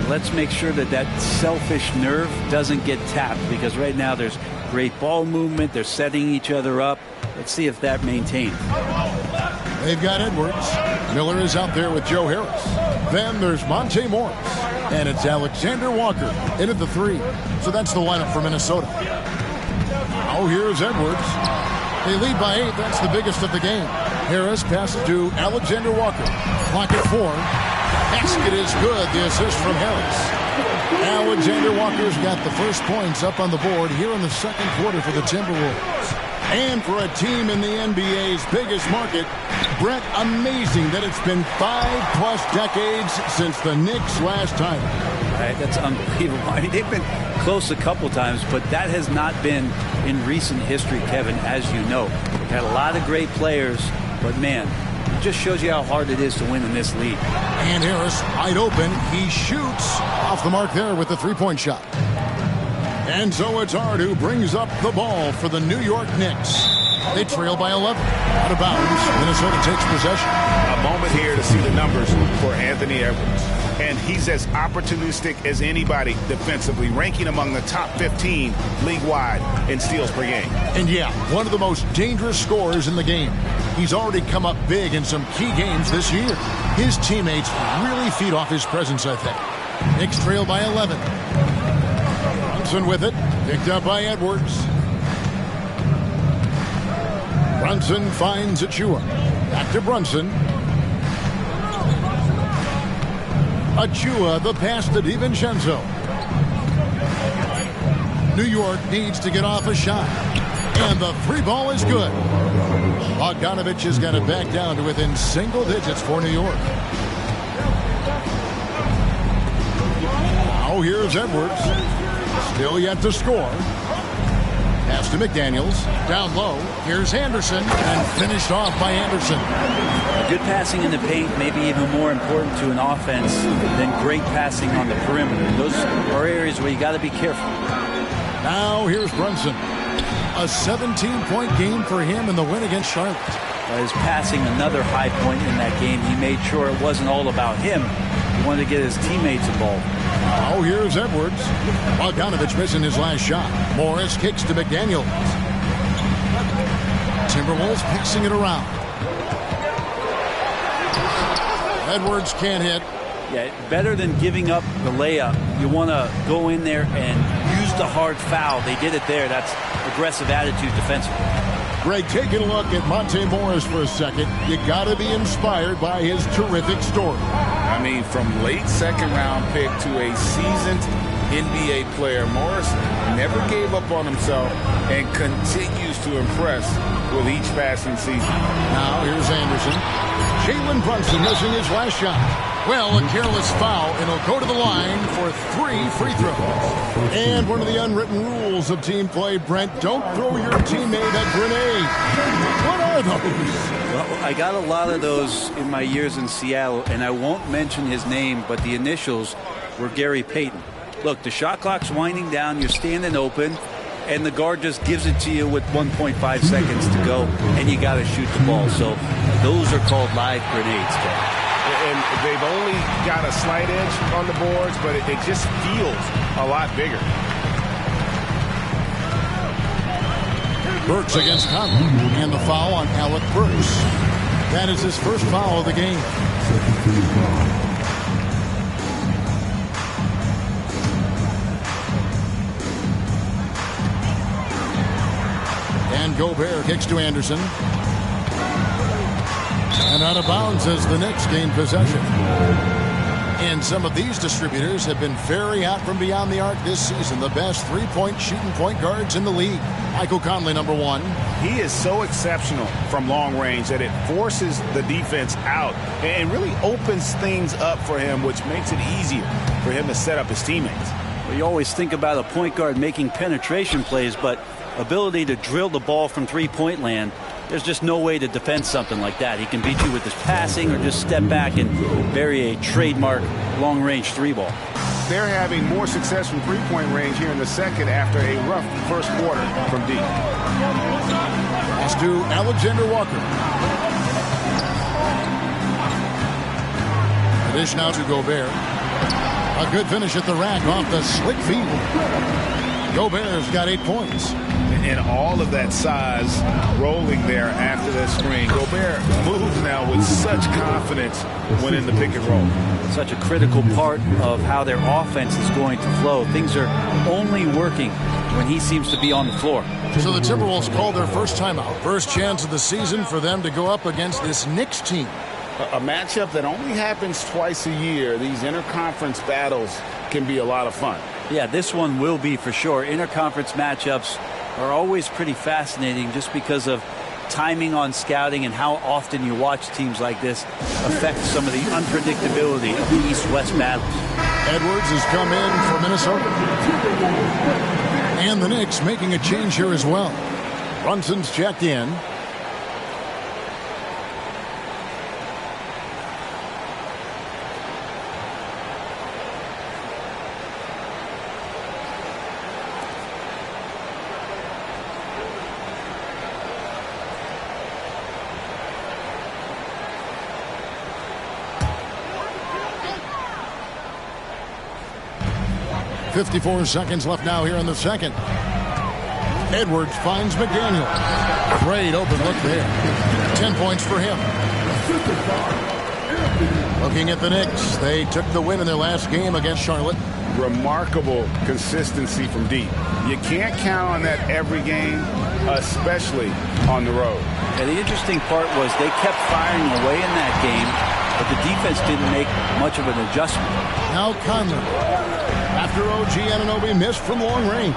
Let's make sure that that selfish nerve doesn't get tapped, because right now there's great ball movement. They're setting each other up. Let's see if that maintains. They've got Edwards. Miller is out there with Joe Harris. Then there's Monte Morris. And it's Alexander Walker in at the 3. So that's the lineup for Minnesota. Now here's Edwards. They lead by 8. That's the biggest of the game. Harris passes to Alexander Walker. Clock at 4. Basket is good. The assist from Harris. Alexander Walker's got the first points up on the board here in the second quarter for the Timberwolves. And for a team in the NBA's biggest market, Brett, amazing that it's been 5+ decades since the Knicks' last title. Right, that's unbelievable. I mean, they've been close a couple times, but that has not been in recent history, Kevin, as you know. They've had a lot of great players, but man, it just shows you how hard it is to win in this league. And Harris wide open. He shoots off the mark there with the three-point shot. And so it's Hart who brings up the ball for the New York Knicks. They trail by 11. Out of bounds, Minnesota takes possession. A moment here to see the numbers for Anthony Edwards. And he's as opportunistic as anybody defensively, ranking among the top 15 league-wide in steals per game. And yeah, one of the most dangerous scorers in the game. He's already come up big in some key games this year. His teammates really feed off his presence, I think. Knicks trail by 11. Brunson with it, picked up by Edwards. Brunson finds Achua. Back to Brunson. Achua, the pass to DiVincenzo. New York needs to get off a shot. And the free ball is good. Bogdanovich has got it back down to within single digits for New York. Now here's Edwards. Still yet to score. Pass to McDaniels. Down low. Here's Anderson. And finished off by Anderson. Good passing in the paint may be even more important to an offense than great passing on the perimeter. Those are areas where you got to be careful. Now here's Brunson. A 17-point game for him in the win against Charlotte. His passing, another high point in that game. He made sure it wasn't all about him. He wanted to get his teammates involved. Now here's Edwards. Bogdanovich missing his last shot. Morris kicks to McDaniels. Timberwolves passing it around. Edwards can't hit. Yeah, better than giving up the layup. You want to go in there and use the hard foul. They did it there. That's aggressive attitude defensively. Greg, taking a look at Monte Morris for a second. You got to be inspired by his terrific story. I mean, from late second round pick to a seasoned NBA player. Morris never gave up on himself and continues to impress with each passing season. Now here's Anderson. Jalen Brunson missing his last shot. Well, a careless foul, and he'll go to the line for 3 free throws. And one of the unwritten rules of team play, Brent, don't throw your teammate a grenade. What are those? Well, I got a lot of those in my years in Seattle, and I won't mention his name, but the initials were Gary Payton. Look, the shot clock's winding down, you're standing open, and the guard just gives it to you with 1.5 seconds to go, and you got to shoot the ball. So those are called live grenades, Ken. And they've only got a slight edge on the boards, but it just feels a lot bigger. Burks against Conley, and the foul on Alec Burks. That is his first foul of the game. And Gobert kicks to Anderson. And out of bounds as the Knicks gain possession. And some of these distributors have been very hot from beyond the arc this season. The best three-point shooting point guards in the league. Michael Conley, number 1. He is so exceptional from long range that it forces the defense out and really opens things up for him, which makes it easier for him to set up his teammates. Well, you always think about a point guard making penetration plays, but ability to drill the ball from three-point land, there's just no way to defend something like that. He can beat you with his passing or just step back and bury a trademark long-range 3-ball. They're having more success from three-point range here in the second after a rough first quarter from deep. Pass to Alexander Walker. The dish now to Gobert. A good finish at the rack off the slick feed. Gobert's got 8 points. And all of that size rolling there after that screen. Gobert moves now with such confidence when in the pick and roll. Such a critical part of how their offense is going to flow. Things are only working when he seems to be on the floor. So the Timberwolves called their first timeout. First chance of the season for them to go up against this Knicks team. A matchup that only happens twice a year. These interconference battles can be a lot of fun. Yeah, this one will be for sure. Interconference matchups are always pretty fascinating just because of timing on scouting and how often you watch teams like this affect some of the unpredictability of the East-West battles. Edwards has come in for Minnesota. And the Knicks making a change here as well. Brunson's checked in. .54 seconds left now here in the second. Edwards finds McDaniel. Great open look there. 10 points for him. Looking at the Knicks, they took the win in their last game against Charlotte. Remarkable consistency from deep. You can't count on that every game, especially on the road. And the interesting part was they kept firing away in that game, but the defense didn't make much of an adjustment. Now Conley. After OG Anunoby missed from long range.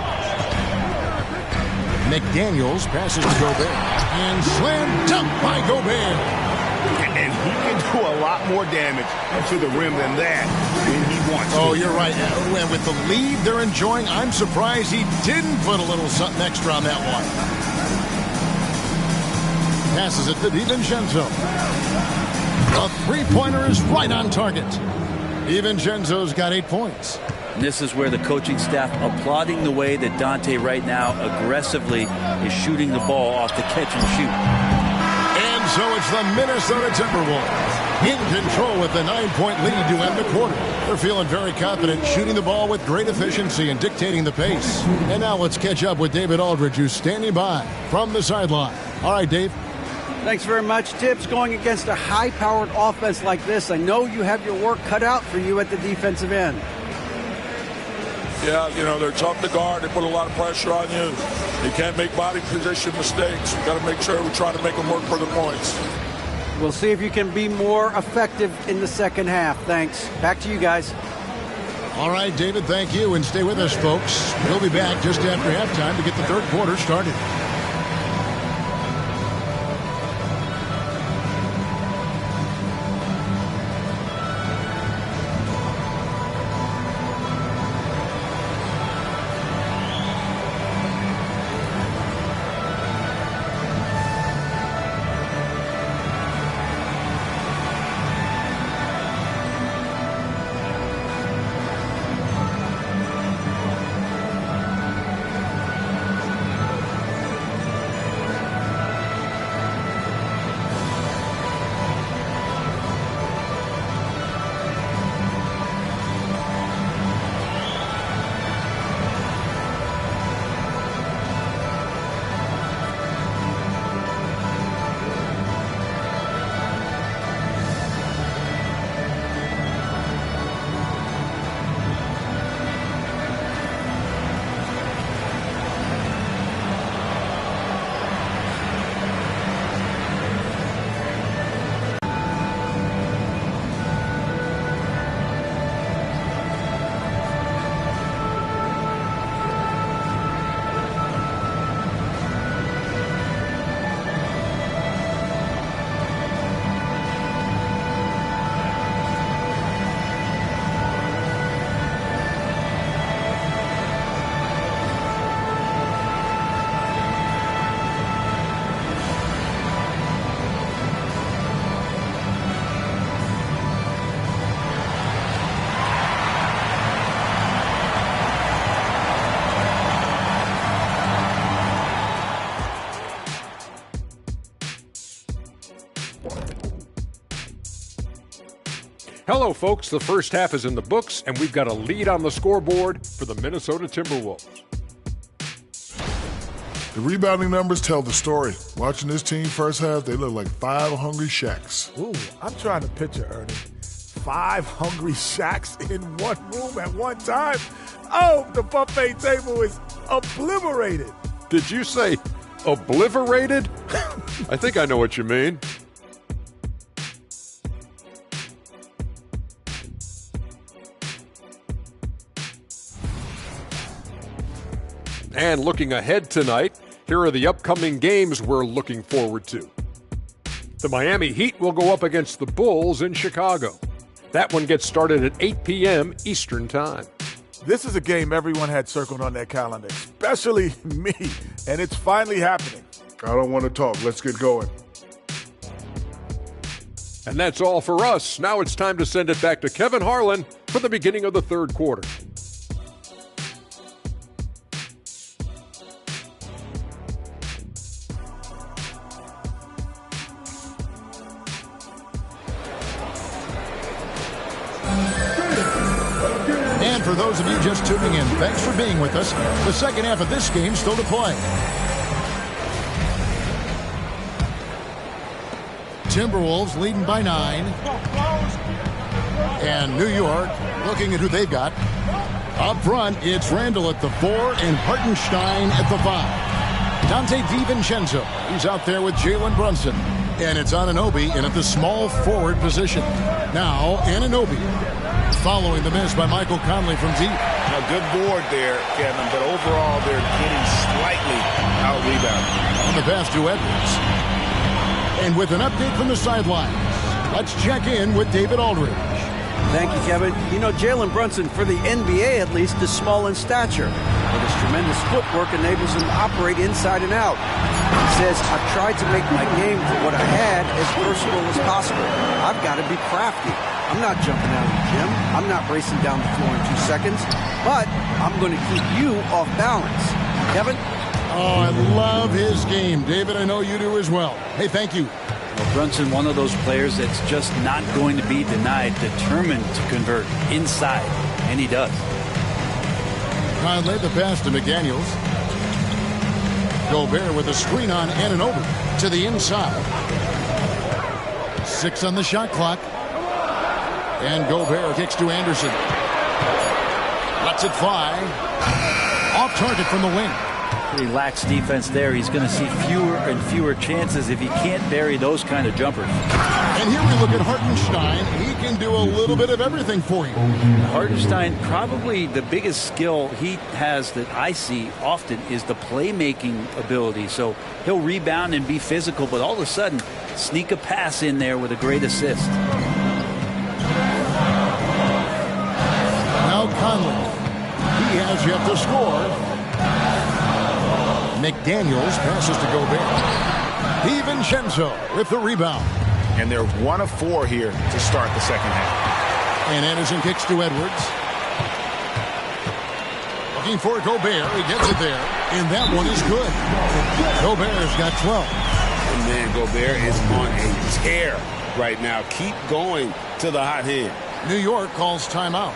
McDaniels passes to Gobert. And slam dunk by Gobert. And he can do a lot more damage to the rim than that when he wants to. Oh, you're right. And with the lead they're enjoying, I'm surprised he didn't put a little something extra on that one. Passes it to DiVincenzo. The three-pointer is right on target. DiVincenzo's got 8 points. And this is where the coaching staff applauding the way that Dante right now aggressively is shooting the ball off the catch and shoot. And so it's the Minnesota Timberwolves in control with the 9-point lead to end the quarter. They're feeling very confident, shooting the ball with great efficiency and dictating the pace. And now let's catch up with David Aldridge, who's standing by from the sideline. All right, Dave. Thanks very much, Tibbs. Going against a high-powered offense like this, I know you have your work cut out for you at the defensive end. Yeah, they're tough to guard. They put a lot of pressure on you. You can't make body position mistakes. We've got to make sure we try to make them work for the points. We'll see if you can be more effective in the second half. Thanks. Back to you guys. All right, David, thank you, and stay with us, folks. We'll be back just after halftime to get the third quarter started. Hello, folks. The first half is in the books, and we've got a lead on the scoreboard for the Minnesota Timberwolves. The rebounding numbers tell the story. Watching this team first half, they look like 5 hungry Shaqs. Ooh, I'm trying to picture, Ernie. 5 hungry Shaqs in one room at one time. Oh, the buffet table is obliterated. Did you say obliterated? I think I know what you mean. And looking ahead tonight, here are the upcoming games we're looking forward to. The Miami Heat will go up against the Bulls in Chicago. That one gets started at 8 p.m. Eastern Time. This is a game everyone had circled on their calendar, especially me, and it's finally happening. I don't want to talk. Let's get going. And that's all for us. Now it's time to send it back to Kevin Harlan for the beginning of the third quarter. And for those of you just tuning in, thanks for being with us. The second half of this game still to play. Timberwolves leading by 9. And New York looking at who they've got. Up front, it's Randall at the 4 and Hartenstein at the 5. Dante DiVincenzo, he's out there with Jalen Brunson. And it's Anunoby in at the small forward position. Now, Anunoby following the miss by Michael Conley from deep. A good board there, Kevin, but overall they're getting slightly out-rebounded. On the pass to Edwards. And with an update from the sidelines, let's check in with David Aldridge. Thank you, Kevin. You know, Jalen Brunson, for the NBA at least, is small in stature, but his tremendous footwork enables him to operate inside and out. He says, I've tried to make my game for what I had as versatile as possible. I've got to be crafty. I'm not jumping out of the gym. I'm not racing down the floor in 2 seconds, but I'm going to keep you off balance. Kevin? Oh, I love his game. David, I know you do as well. Hey, thank you. Well, Brunson, one of those players that's just not going to be denied, determined to convert inside, and he does. Conley the pass to McDaniels. Gobert with a screen on Anunoby to the inside. 6 on the shot clock. And Gobert kicks to Anderson. Lets it fly. Off target from the wing. Pretty lax defense there. He's going to see fewer and fewer chances if he can't bury those kind of jumpers. And here we look at Hartenstein. He can do a little bit of everything for you. Hartenstein, probably the biggest skill he has that I see often is the playmaking ability. So he'll rebound and be physical, but all of a sudden sneak a pass in there with a great assist. Now Conley. He has yet to score. McDaniels passes to Gobert. DiVincenzo with the rebound. And they're 1 of 4 here to start the second half. And Anderson kicks to Edwards. Looking for Gobert. He gets it there. And that one is good. Gobert's got 12. And man, Gobert is on a tear right now. Keep going to the hot hand. New York calls timeout.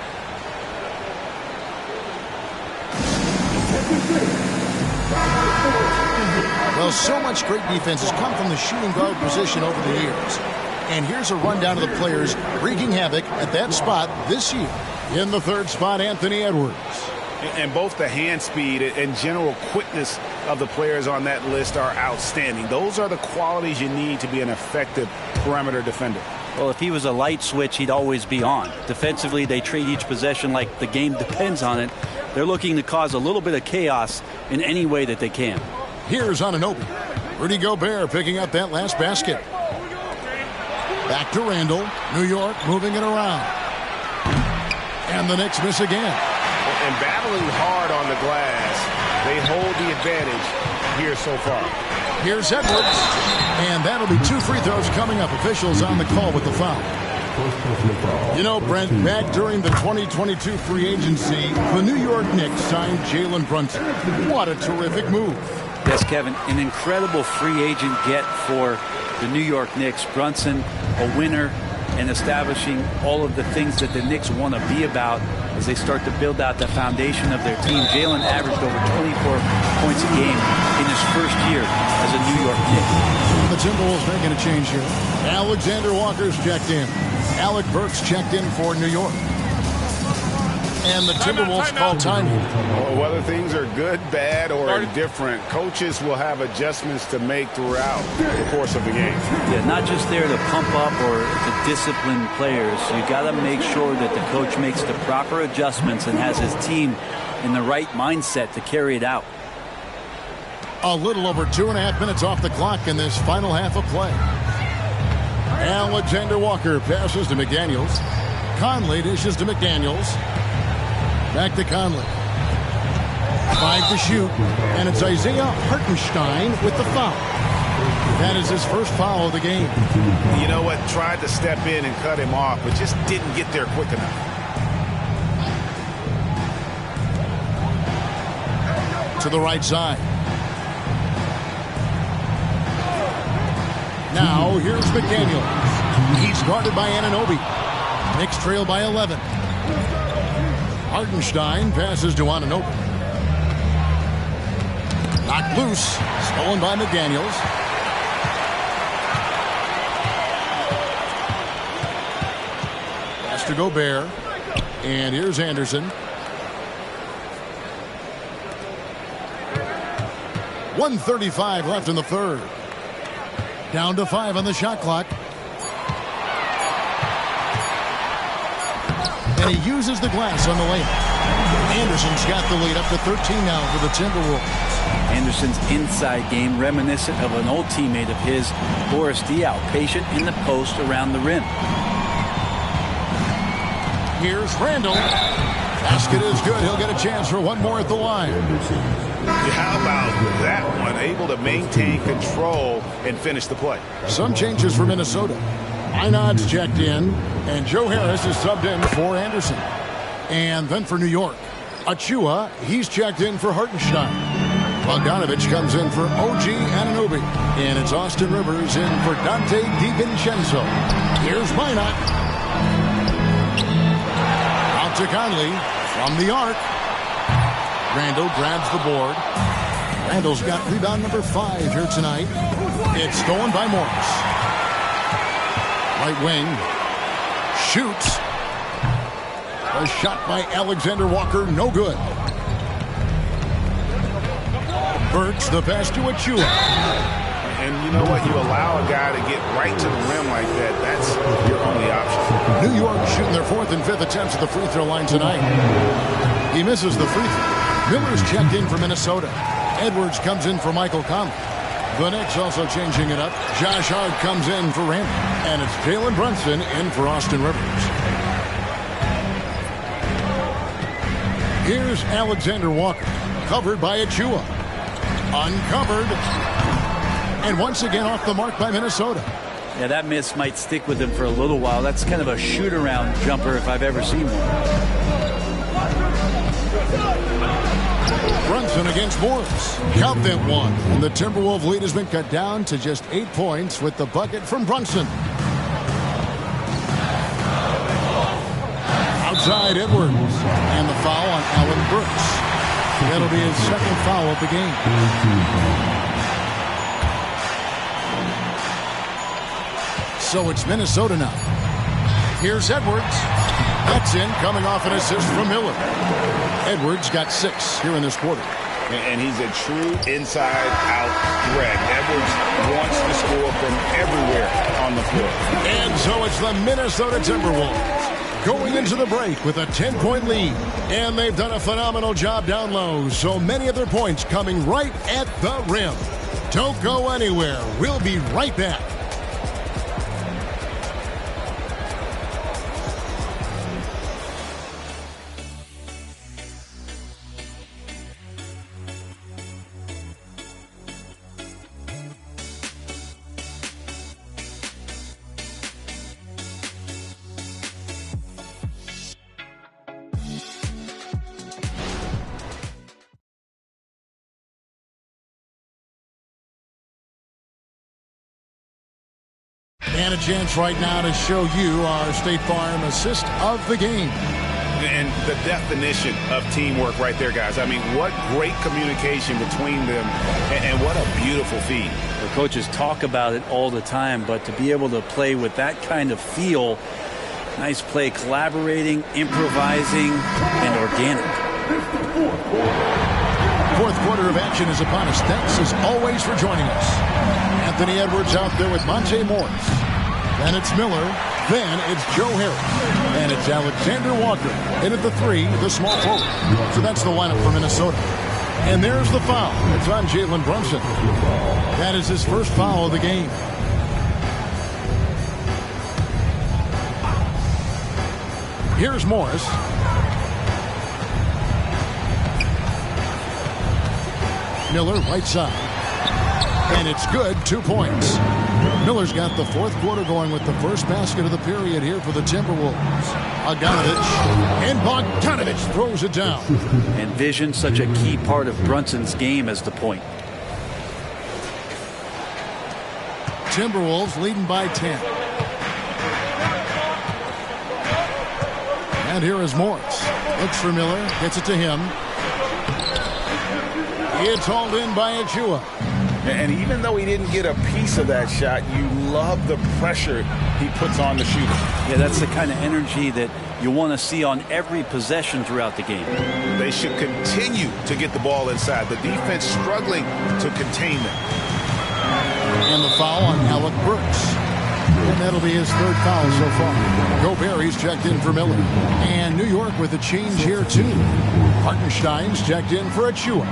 Well, so much great defense has come from the shooting guard position over the years. And here's a rundown of the players wreaking havoc at that spot this year. In the third spot, Anthony Edwards. And both the hand speed and general quickness of the players on that list are outstanding. Those are the qualities you need to be an effective perimeter defender. Well, if he was a light switch, he'd always be on. Defensively, they treat each possession like the game depends on it. They're looking to cause a little bit of chaos in any way that they can. Here's Anunoby. Rudy Gobert picking up that last basket. Back to Randall. New York moving it around. And the Knicks miss again. And battling hard on the glass, they hold the advantage here so far. Here's Edwards. And that'll be 2 free throws coming up. Officials on the call with the foul. You know, Brent, back during the 2022 free agency, the New York Knicks signed Jalen Brunson. What a terrific move. Yes, Kevin, an incredible free agent get for the New York Knicks. Brunson, a winner, and establishing all of the things that the Knicks want to be about as they start to build out the foundation of their team. Jalen averaged over 24 points a game in his first year as a New York Knick. The Timberwolves making a change here. Alexander Walker's checked in. Alec Burks checked in for New York. And the Timberwolves call time. Well, whether things are good, bad, or indifferent, coaches will have adjustments to make throughout the course of the game. Yeah, not just there to pump up or to discipline players. You got to make sure that the coach makes the proper adjustments and has his team in the right mindset to carry it out. A little over 2.5 minutes off the clock in this final half of play. Alexander Walker passes to McDaniels. Conley dishes to McDaniels. Back to Conley. 5 to shoot. And it's Isaiah Hartenstein with the foul. That is his first foul of the game. You know what? Tried to step in and cut him off, but just didn't get there quick enough. To the right side. Now, here's McDaniels. He's guarded by Anunoby. Knicks trail by 11. Hartenstein passes to Anunoby. Knocked loose. Stolen by McDaniels. Pass to Gobert. And here's Anderson. 1:35 left in the third. Down to 5 on the shot clock. And he uses the glass on the layup. Anderson's got the lead up to 13 now for the Timberwolves. Anderson's inside game reminiscent of an old teammate of his, Boris Diaw, patient in the post around the rim. Here's Randall. Basket is good. He'll get a chance for one more at the line. How about that one? Able to maintain control and finish the play. Some changes for Minnesota. Einad's checked in, and Joe Harris is subbed in for Anderson. And then for New York, Achua, he's checked in for Hartenstein. Bogdanovich comes in for OG Anunoby. And it's Austin Rivers in for Dante DiVincenzo. Here's Minot. Out to Conley from the arc. Randall grabs the board. Randall's got rebound number 5 here tonight. It's stolen by Morris. Right wing. Shoots. A shot by Alexander Walker. No good. Burks the pass to Achua. And you know what? You allow a guy to get right to the rim like that. That's your only option. New York shooting their 4th and 5th attempts at the free throw line tonight. He misses the free throw. Miller's checked in for Minnesota. Edwards comes in for Michael Conley. The Knicks also changing it up. Josh Hart comes in for Randall. And it's Jalen Brunson in for Austin Rivers. Here's Alexander Walker. Covered by Achua. Uncovered. And once again off the mark by Minnesota. Yeah, that miss might stick with him for a little while. That's kind of a shoot-around jumper if I've ever seen one. Brunson against Morris. Count that one. And the Timberwolves lead has been cut down to just 8 points with the bucket from Brunson. Outside Edwards. And the foul on Allen Brooks. That'll be his 2nd foul of the game. So it's Minnesota now. Here's Edwards. That's in, coming off an assist from Miller. Edwards got 6 here in this quarter. And he's a true inside-out threat. Edwards wants to score from everywhere on the floor. And so it's the Minnesota Timberwolves going into the break with a 10-point lead. And they've done a phenomenal job down low. So many of their points coming right at the rim. Don't go anywhere. We'll be right back. And a chance right now to show you our State Farm assist of the game. And the definition of teamwork right there, guys. I mean, what great communication between them, and what a beautiful feed. The coaches talk about it all the time, but to be able to play with that kind of feel, nice play, collaborating, improvising, and organic. 4th quarter of action is upon us. Thanks as always for joining us. Anthony Edwards out there with Monte Morris. Then it's Miller. Then it's Joe Harris. And it's Alexander Walker. In at the 3, the small forward. So that's the lineup for Minnesota. And there's the foul. It's on Jalen Brunson. That is his 1st foul of the game. Here's Morris. Miller, right side. And it's good, 2 points. Miller's got the 4th quarter going with the first basket of the period here for the Timberwolves. Bogdanovich, and Bogdanovich throws it down. And vision, such a key part of Brunson's game as the point. Timberwolves leading by 10. And here is Morris. Looks for Miller, gets it to him. It's hauled in by Achua. And even though he didn't get a piece of that shot, you love the pressure he puts on the shooter. Yeah, that's the kind of energy that you want to see on every possession throughout the game. They should continue to get the ball inside. The defense struggling to contain them. And the foul on Alec Brooks. And that'll be his 3rd foul so far. Gobert, he's checked in for Miller. And New York with a change here, too. Hartenstein's checked in for Achua.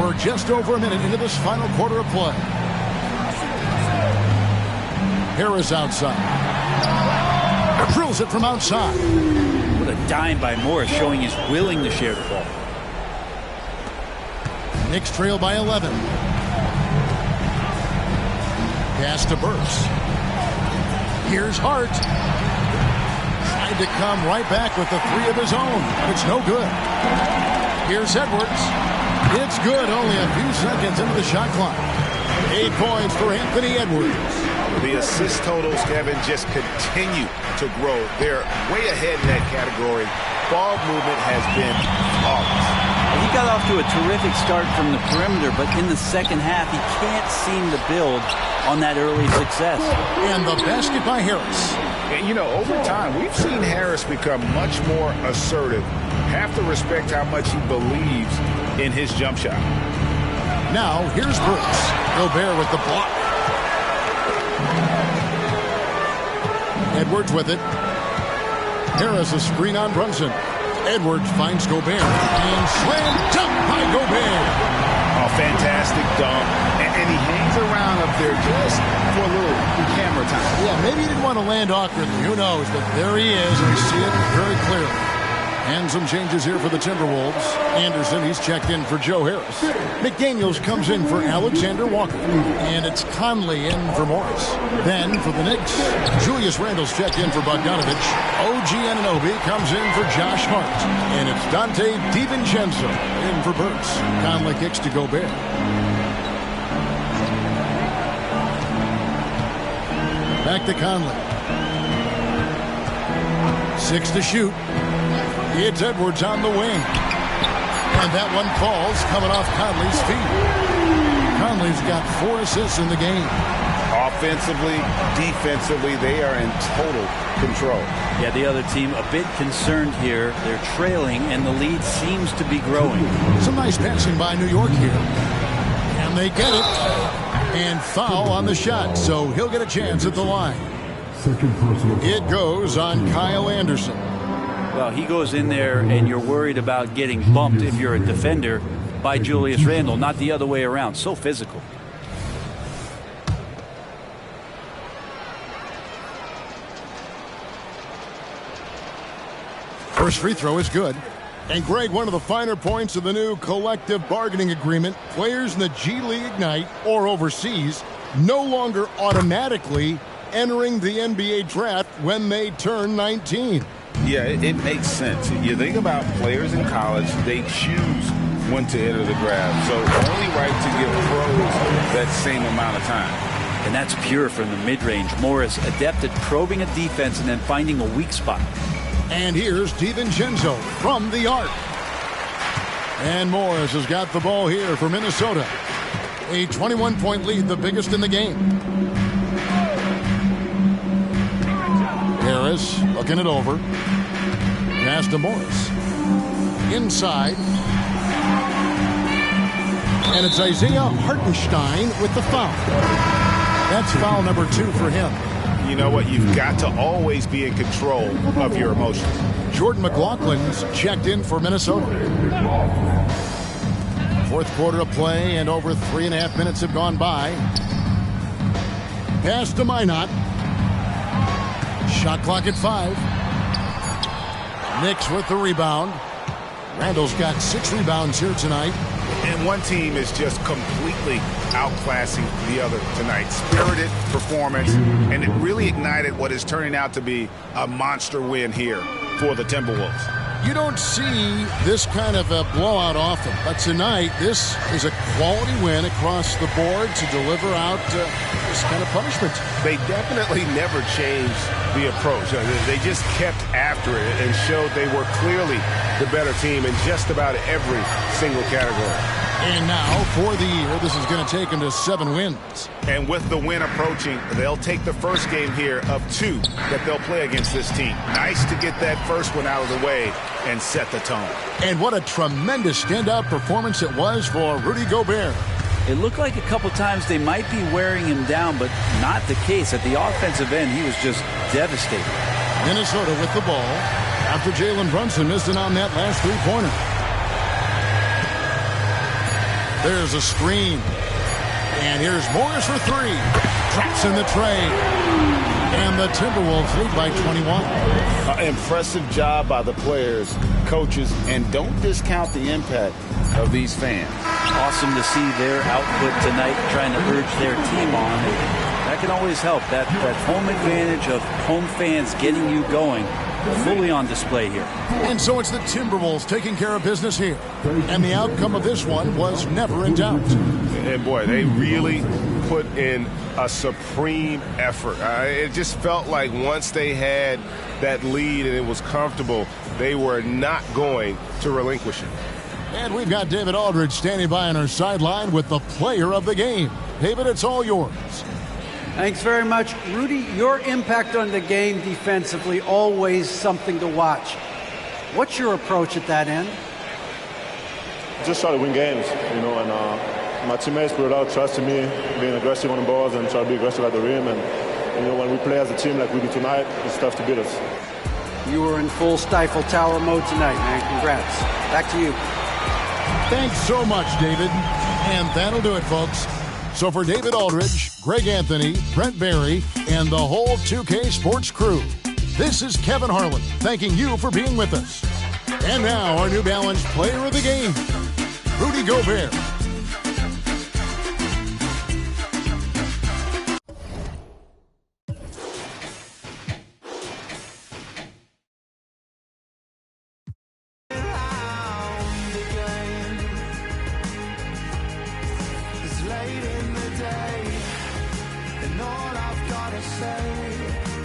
We're just over a minute into this final quarter of play. Harris outside. Drills it from outside. What a dime by Morris, showing he's willing to share the ball. Knicks trail by 11. Pass to Burks. Here's Hart. Tried to come right back with the 3 of his own, but it's no good. Here's Edwards. It's good, only a few seconds into the shot clock. 8 points for Anthony Edwards. The assist totals, Kevin, just continue to grow. They're way ahead in that category. Ball movement has been flawless. He got off to a terrific start from the perimeter, but in the second half, he can't seem to build on that early success. And the basket by Harris. And, you know, over time, we've seen Harris become much more assertive. Have to respect how much he believes in his jump shot. Now, here's Brooks. Gobert with the block. Edwards with it. Harris a screen on Brunson. Edwards finds Gobert. And slam dunk by Gobert. Oh, fantastic dunk. And he hangs around up there just for a little camera time. Yeah, maybe he didn't want to land awkwardly. Who knows? But there he is, and we see it very clearly. And some changes here for the Timberwolves. Anderson, he's checked in for Joe Harris. McDaniels comes in for Alexander Walker. And it's Conley in for Morris. Then for the Knicks, Julius Randle's checked in for Bogdanovich. OG Anunoby comes in for Josh Hart. And it's Dante DiVincenzo in for Burks. Conley kicks to Gobert. Back to Conley. 6 to shoot. It's Edwards on the wing. And that one falls, coming off Conley's feet. Conley's got 4 assists in the game. Offensively, defensively, they are in total control. Yeah, the other team a bit concerned here. They're trailing, and the lead seems to be growing. Some nice passing by New York here. And they get it. And foul on the shot, so he'll get a chance at the line. It goes on Kyle Anderson. Well, he goes in there, and you're worried about getting bumped if you're a defender by Julius Randle, not the other way around. So physical. First free throw is good. And Greg, one of the finer points of the new collective bargaining agreement, players in the G League Ignite or overseas no longer automatically entering the NBA draft when they turn 19. Yeah, it makes sense. You think about players in college, they choose when to enter the draft. So only right to give pros that same amount of time. And that's pure from the mid-range. Morris adept at probing a defense and then finding a weak spot. And here's DiVincenzo from the arc. And Morris has got the ball here for Minnesota. A 21-point lead, the biggest in the game. Harris looking it over. Pass to Morris. Inside. And it's Isaiah Hartenstein with the foul. That's foul number 2 for him. You know what? You've got to always be in control of your emotions. Jordan McLaughlin's checked in for Minnesota. Fourth quarter of play, and over 3.5 minutes have gone by. Pass to Minot. Shot clock at 5. Knicks with the rebound. Randle's got 6 rebounds here tonight. And one team is just completely outclassing the other tonight. Spirited performance, and it really ignited what is turning out to be a monster win here for the Timberwolves. You don't see this kind of a blowout often, but tonight this is a quality win across the board to deliver out this kind of punishment. They definitely never changed the approach. They just kept after it and showed they were clearly the better team in just about every single category. And now, for the year, this is going to take them to 7 wins. And with the win approaching, they'll take the first game here of 2 that they'll play against this team. Nice to get that first one out of the way and set the tone. And what a tremendous standout performance it was for Rudy Gobert. It looked like a couple times they might be wearing him down, but not the case. At the offensive end, he was just devastating. Minnesota with the ball after Jalen Brunson missed it on that last 3-pointer. There's a screen. And here's Morris for 3. Drops in the tray. And the Timberwolves lead by 21. Impressive job by the players, coaches, and don't discount the impact of these fans. Awesome to see their output tonight, trying to urge their team on. That can always help. That home advantage of home fans getting you going, fully on display here. And so it's the Timberwolves taking care of business here. And the outcome of this one was never in doubt. And boy, they really put in a supreme effort. It just felt like once they had that lead and it was comfortable, they were not going to relinquish it. And we've got David Aldridge standing by on our sideline with the player of the game. David, it's all yours. Thanks very much. Rudy, your impact on the game defensively, always something to watch. What's your approach at that end? Just try to win games, and my teammates put a lot of trust in me, being aggressive on the balls and try to be aggressive at the rim. And, when we play as a team like we do tonight, it's tough to beat us. You were in full Stifle Tower mode tonight, man. Congrats. Back to you. Thanks so much, David. And that'll do it, folks. So for David Aldridge, Greg Anthony, Brent Barry, and the whole 2K Sports crew, this is Kevin Harlan thanking you for being with us. And now our New Balance player of the game, Rudy Gobert. It's late in the day, and all I've gotta say